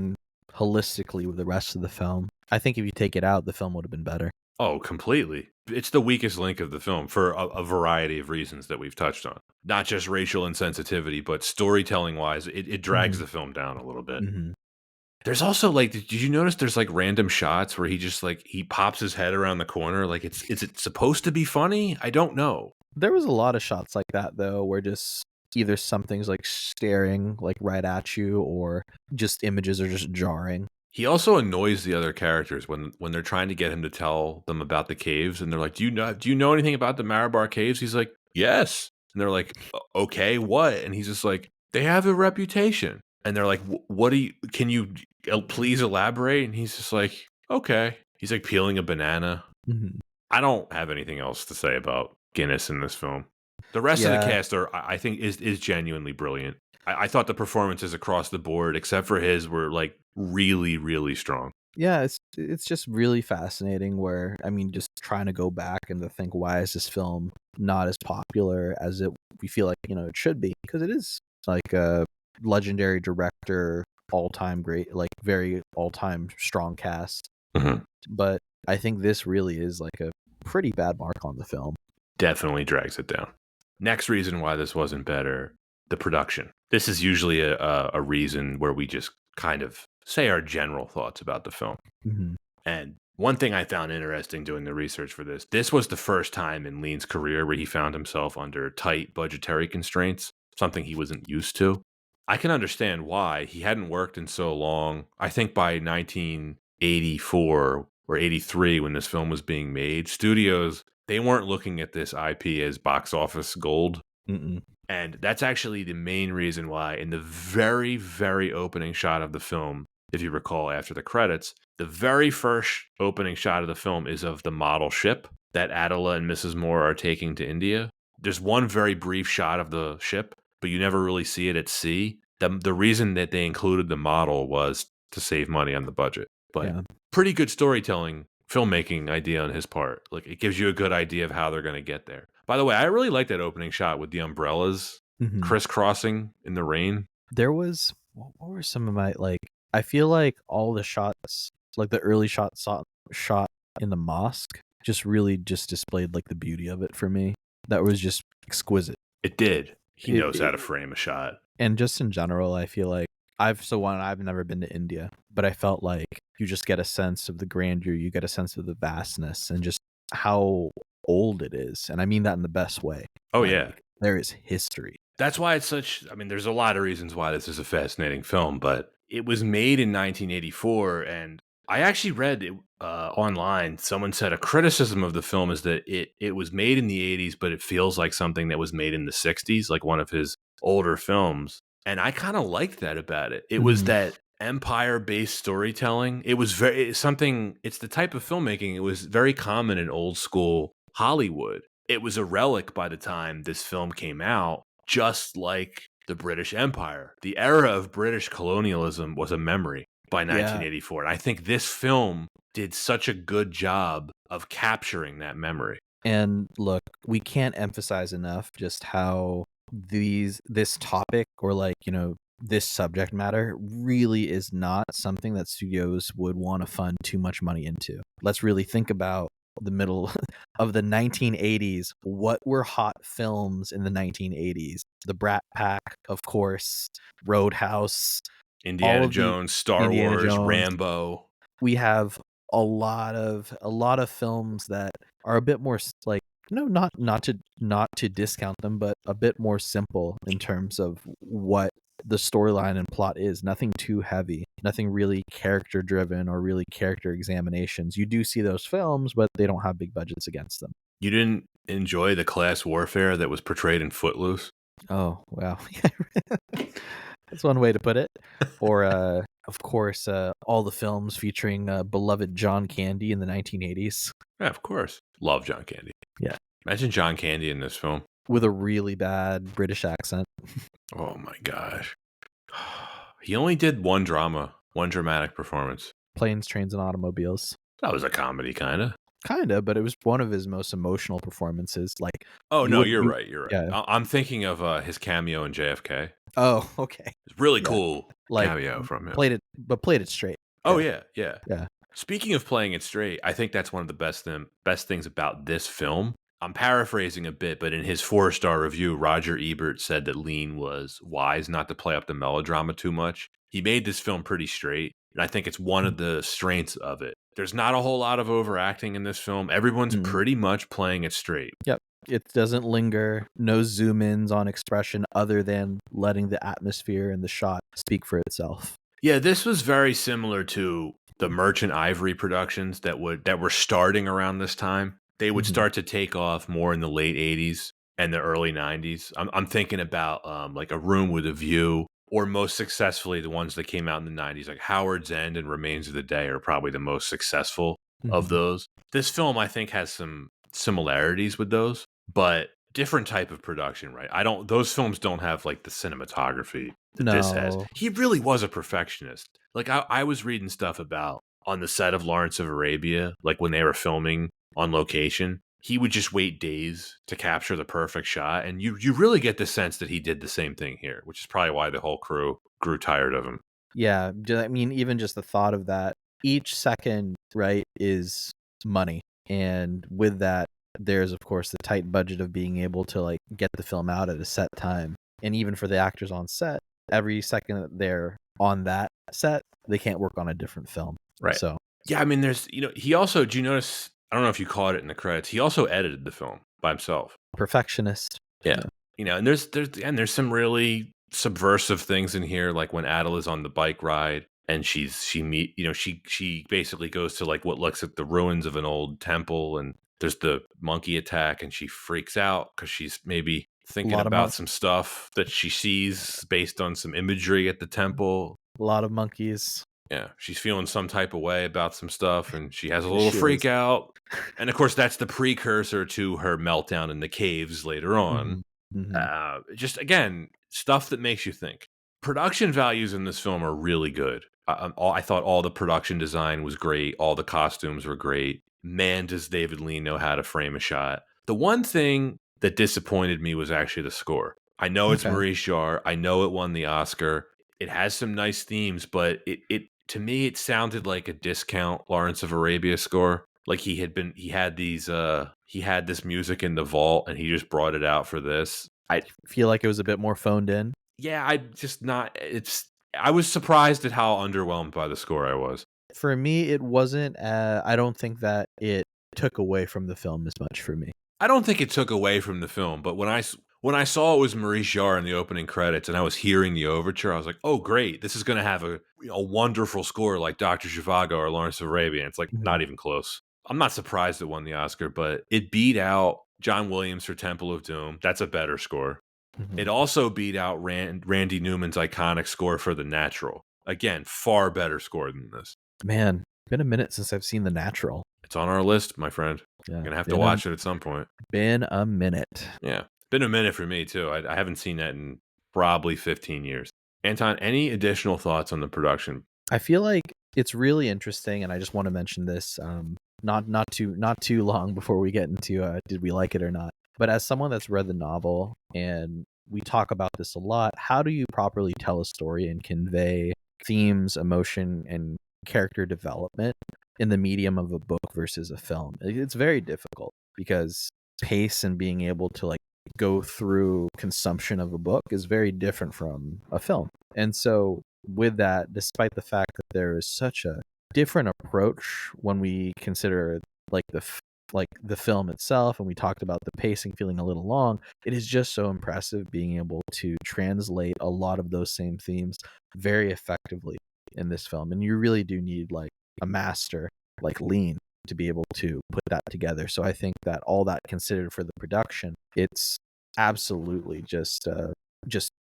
holistically with the rest of the film, I think if you take it out, the film would have been better. Oh, completely. It's the weakest link of the film for a variety of reasons that we've touched on. Not just racial insensitivity, but storytelling-wise, it drags the film down a little bit. Mm-hmm. There's also did you notice there's random shots where he just he pops his head around the corner? Is it supposed to be funny? I don't know. There was a lot of shots like that though, where just either something's staring right at you, or just images are just jarring. He also annoys the other characters when they're trying to get him to tell them about the caves, and they're like, do you know anything about the Marabar caves? He's like, yes. And they're like, okay, what? And he's just like, they have a reputation. And they're like, what do you, can you please elaborate? And he's just like, okay. He's like peeling a banana. Mhm. I don't have anything else to say about Guinness in this film. The rest of the Yeah. cast I think is genuinely brilliant. I thought the performances across the board, except for his, were like really, really strong. Yeah, it's just really fascinating where, I mean, just trying to go back and to think, why is this film not as popular as we feel like, it should be? Because it is like a legendary director, all-time great, like very all-time strong cast. Mhm. But I think this really is like a pretty bad mark on the film. Definitely drags it down. Next reason why this wasn't better, the production. This is usually a reason where we just kind of say our general thoughts about the film. Mhm. And one thing I found interesting doing the research for this was the first time in Lean's career where he found himself under tight budgetary constraints, something he wasn't used to. I can understand why. He hadn't worked in so long. I think by 1984 or 83, when this film was being made, studios, they weren't looking at this IP as box office gold. Mm-mm. And that's actually the main reason why in the very, very opening shot of the film, if you recall, after the credits, the very first opening shot of the film is of the model ship that Adela and Mrs. Moore are taking to India. There's one very brief shot of the ship, but you never really see it at sea. The reason that they included the model was to save money on the budget. But Yeah. pretty good storytelling, filmmaking idea on his part. Like, it gives you a good idea of how they're going to get there. By the way, I really like that opening shot with the umbrellas Mhm. crisscrossing in the rain. There was, what were some of my, like, I feel like all the shots, like the early shot in the mosque, just really just displayed like the beauty of it for me. That was just exquisite. It did. He It- knows how to it- frame a shot. And just in general, I feel like I've never been to India, but I felt like you just get a sense of the grandeur, you get a sense of the vastness and just how old it is. And I mean that in the best way. Oh, Like, yeah. there is history. That's why it's such, I mean, there's a lot of reasons why this is a fascinating film, but it was made in 1984. And I actually read it, online. Someone said a criticism of the film is that it was made in the 80s, but it feels like something that was made in the 60s, like one of his older films. And I kind of liked that about it. It was Mhm. that empire-based storytelling. It was it's the type of filmmaking. It was very common in old school Hollywood. It was a relic by the time this film came out, just like the British Empire. The era of British colonialism was a memory by 1984. And I think this film did such a good job of capturing that memory. And look, we can't emphasize enough just how this topic, or like, this subject matter really is not something that studios would want to fund too much money into. Let's really think about the middle of the 1980s. What were hot films in the 1980s? The Brat Pack, of course, Roadhouse, all Indiana of the Jones, Star Indiana Wars, Jones. Rambo. We have a lot of films that are a bit more like, not to discount them, but a bit more simple in terms of what the storyline and plot is. Nothing too heavy, nothing really character driven or really character examinations. You do see those films, but they don't have big budgets against them. You didn't enjoy the class warfare that was portrayed in Footloose? Oh, wow. That's one way to put it. Or, of course, all the films featuring beloved John Candy in the 1980s. Yeah, of course. Love John Candy. Yeah. Imagine John Candy in this film. With a really bad British accent. Oh my gosh. He only did one dramatic performance. Planes, Trains, and Automobiles. That was a comedy, kind of. Kinda, but it was one of his most emotional performances. Like, Oh, you no, would you're you right. You're right. yeah. I'm thinking of his cameo in JFK. Oh, okay. It's really Yeah. cool Like, cameo from him. played it straight. Oh, Yeah. yeah. Yeah. Speaking of playing it straight, I think that's one of the best things about this film. I'm paraphrasing a bit, but in his 4-star review, Roger Ebert said that Lean was wise not to play up the melodrama too much. He made this film pretty straight, and I think it's one of the strengths of it. There's not a whole lot of overacting in this film. Everyone's Mm. pretty much playing it straight. Yep. It doesn't linger. No zoom ins on expression other than letting the atmosphere and the shot speak for itself. Yeah, this was very similar to the Merchant Ivory productions that were starting around this time. They would Mhm. start to take off more in the late 80s and the early 90s. I'm thinking about like A Room with a View, or most successfully, the ones that came out in the 90s, like Howard's End and Remains of the Day are probably the most successful of Mhm. those. This film, I think, has some similarities with those, but different type of production, right? Those films don't have like the cinematography that this has. No. He really was a perfectionist. Like I was reading stuff about on the set of Lawrence of Arabia, like when they were filming on location, he would just wait days to capture the perfect shot. And you really get the sense that he did the same thing here, which is probably why the whole crew grew tired of him. Yeah, I mean, even just the thought of that, each second, right, is money. And with that, there's of course the tight budget of being able to like get the film out at a set time. And even for the actors on set, every second that they're on that set, they can't work on a different film. Right. So Yeah, I mean, he also, do you notice, I don't know if you caught it in the credits, he also edited the film by himself. perfectionist. Yeah. Yeah. And there's some really subversive things in here, like when Adele is on the bike ride and she basically goes to like what looks at the ruins of an old temple, and there's the monkey attack and she freaks out because she's maybe A thinking lot of about some stuff that she sees based on some imagery at the temple. monkeys. Yeah, she's feeling some type of way about some stuff, and she has a little She is. freak out. And of course, that's the precursor to her meltdown in the caves later on. Mhm. Mhm. Just again, stuff that makes you think. Production values in this film are really good. I thought all the production design was great. All the costumes were great. Man, does David Lean know how to frame a shot. The one thing that disappointed me was actually the score. I know it's Okay. Maurice Jarre. I know it won the Oscar. It has some nice themes, but it to me it sounded like a discount Lawrence of Arabia score. Like he had this music in the vault and he just brought it out for this. Feel like it was a bit more phoned in. Yeah, I just not it's I was surprised at how underwhelmed by the score I was. For me, it wasn't, I don't think that it took away from the film as much for me. I don't think it took away from the film, but when I saw it was Maurice Jarre in the opening credits and I was hearing the overture, I was like, "Oh, great! This is going to have a wonderful score like Doctor Zhivago or Lawrence of Arabia." And it's like Mhm. not even close. I'm not surprised it won the Oscar, but it beat out John Williams for Temple of Doom. That's a better score. Mhm. It also beat out Randy Newman's iconic score for The Natural. Again, far better score than this. Man, been a minute since I've seen The Natural. It's on our list, my friend. Yeah, Gonna have to watch it at some point. been a minute. Yeah. Been a minute for me too. I haven't seen that in probably 15 years. Anton, any additional thoughts on the production? I feel like it's really interesting, and I just want to mention this, not too long before we get into did we like it or not. But as someone that's read the novel, and we talk about this a lot, how do you properly tell a story and convey themes, emotion, and character development in the medium of a book versus a film? It's very difficult because pace and being able to like go through consumption of a book is very different from a film. And so with that, despite the fact that there is such a different approach when we consider like like the film itself, and we talked about the pacing feeling a little long, it is just so impressive being able to translate a lot of those same themes very effectively in this film. And you really do need like a master like Lean to be able to put that together. So I think that all that considered for the production, it's absolutely just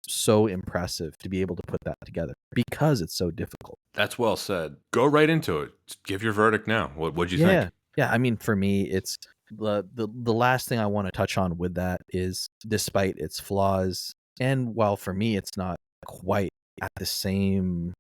so impressive to be able to put that together because it's so difficult. That's well said. Go right into it. Give your verdict now. What'd you think? Yeah. Yeah, I mean for me it's the last thing I want to touch on with that is despite its flaws, and while for me it's not quite at the same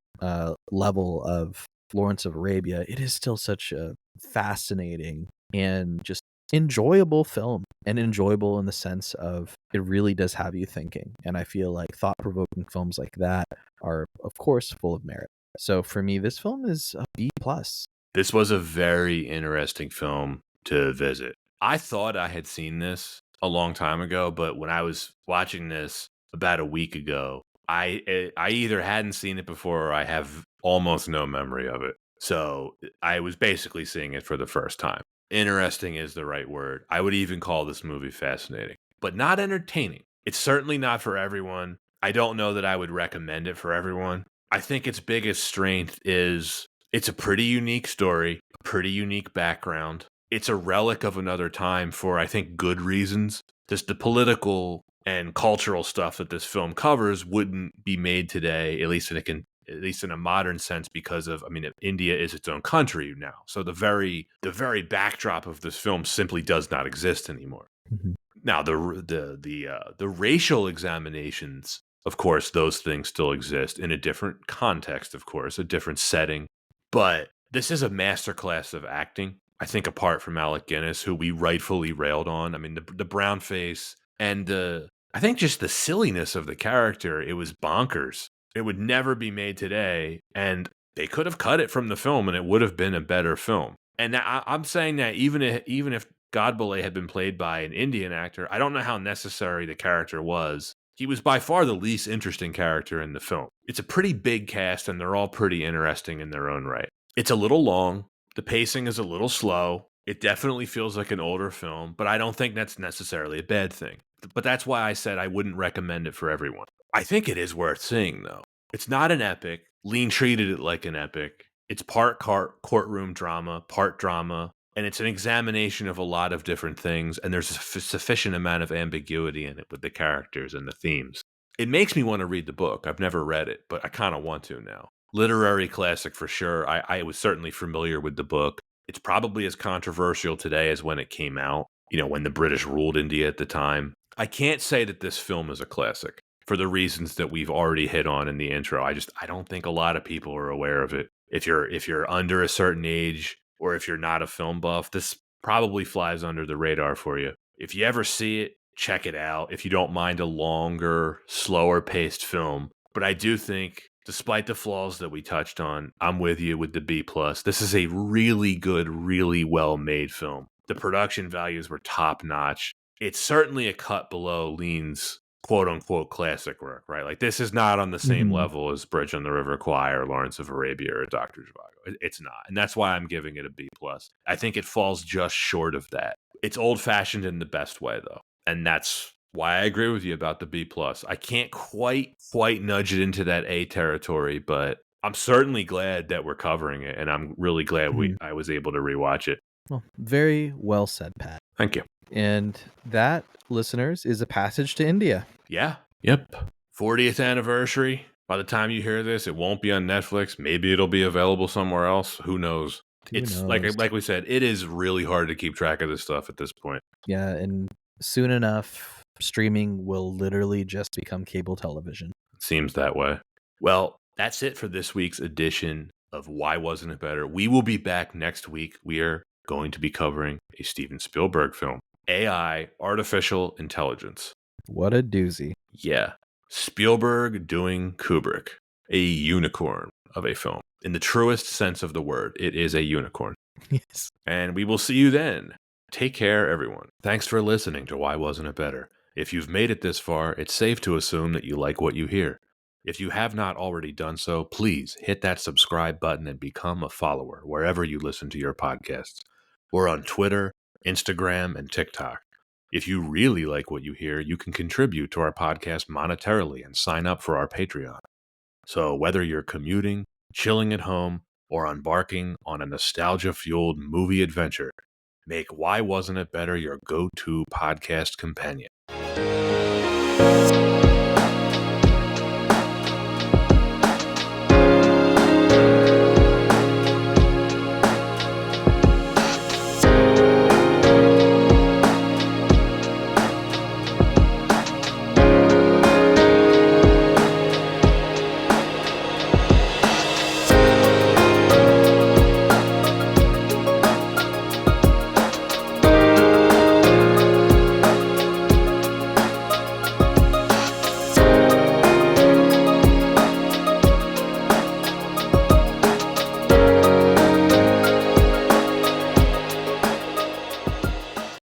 level of Lawrence of Arabia, it is still such a fascinating and just enjoyable film, and enjoyable in the sense of it really does have you thinking. And I feel like thought-provoking films like that are of course full of merit. So for me this film is a B plus. This was a very interesting film to visit. I thought I had seen this a long time ago, but when I was watching this about a week ago, I either hadn't seen it before or I have almost no memory of it. So I was basically seeing it for the first time. Interesting is the right word. I would even call this movie fascinating, but not entertaining. It's certainly not for everyone. I don't know that I would recommend it for everyone. I think its biggest strength is it's a pretty unique story, a pretty unique background. It's a relic of another time for, I think, good reasons. Just the political and cultural stuff that this film covers wouldn't be made today, at least in a modern sense, because of, I mean, India is its own country now. So the very backdrop of this film simply does not exist anymore. Mhm. Now, the racial examinations, of course, those things still exist in a different context, of course, a different setting. But this is a masterclass of acting. I think apart from Alec Guinness, who we rightfully railed on. I mean, the brown face and I think just the silliness of the character, it was bonkers. It would never be made today, and they could have cut it from the film, and it would have been a better film. And I'm saying that even if God had been played by an Indian actor, I don't know how necessary the character was. He was by far the least interesting character in the film. It's a pretty big cast, and they're all pretty interesting in their own right. It's a little long. The pacing is a little slow. It definitely feels like an older film, but I don't think that's necessarily a bad thing. But that's why I said I wouldn't recommend it for everyone. I think it is worth seeing, though. It's not an epic. Lean treated it like an epic. It's part courtroom drama, part drama, and it's an examination of a lot of different things, and there's a sufficient amount of ambiguity in it with the characters and the themes. It makes me want to read the book. I've never read it, but I kind of want to now. Literary classic for sure. I was certainly familiar with the book. It's probably as controversial today as when it came out, when the British ruled India at the time. I can't say that this film is a classic for the reasons that we've already hit on in the intro. I don't think a lot of people are aware of it. If you're under a certain age, or if you're not a film buff, this probably flies under the radar for you. If you ever see it, check it out. If you don't mind a longer, slower paced film. But I do think, despite the flaws that we touched on, I'm with you with the B+. This is a really good, really well made film. The production values were top notch. It's certainly a cut below Lean's quote unquote classic work, right? Like, this is not on the same Mhm. level as Bridge on the River Kwai or Lawrence of Arabia or Dr. Zhivago. It's not. And that's why I'm giving it a B+. I think it falls just short of that. It's old fashioned in the best way, though. And that's why I agree with you about the B+. I can't quite nudge it into that A territory, but I'm certainly glad that we're covering it. And I'm really glad Mhm. I was able to rewatch it. Well, very well said, Pat. Thank you. And that, listeners, is A Passage to India. Yeah. Yep. 40th anniversary. By the time you hear this, it won't be on Netflix. Maybe it'll be available somewhere else. Who knows? It's knows? like we said, it is really hard to keep track of this stuff at this point. Yeah, and soon enough, streaming will literally just become cable television. It seems that way. Well, that's it for this week's edition of Why Wasn't It Better? We will be back next week. We are going to be covering a Steven Spielberg film, AI, Artificial Intelligence. What a doozy. Yeah. Spielberg doing Kubrick, a unicorn of a film. In the truest sense of the word, it is a unicorn. Yes. And we will see you then. Take care, everyone. Thanks for listening to Why Wasn't It Better? If you've made it this far, it's safe to assume that you like what you hear. If you have not already done so, please hit that subscribe button and become a follower wherever you listen to your podcasts. We're on Twitter, Instagram, and TikTok. If you really like what you hear, you can contribute to our podcast monetarily and sign up for our Patreon. So whether you're commuting, chilling at home, or embarking on a nostalgia-fueled movie adventure, make Why Wasn't It Better your go-to podcast companion.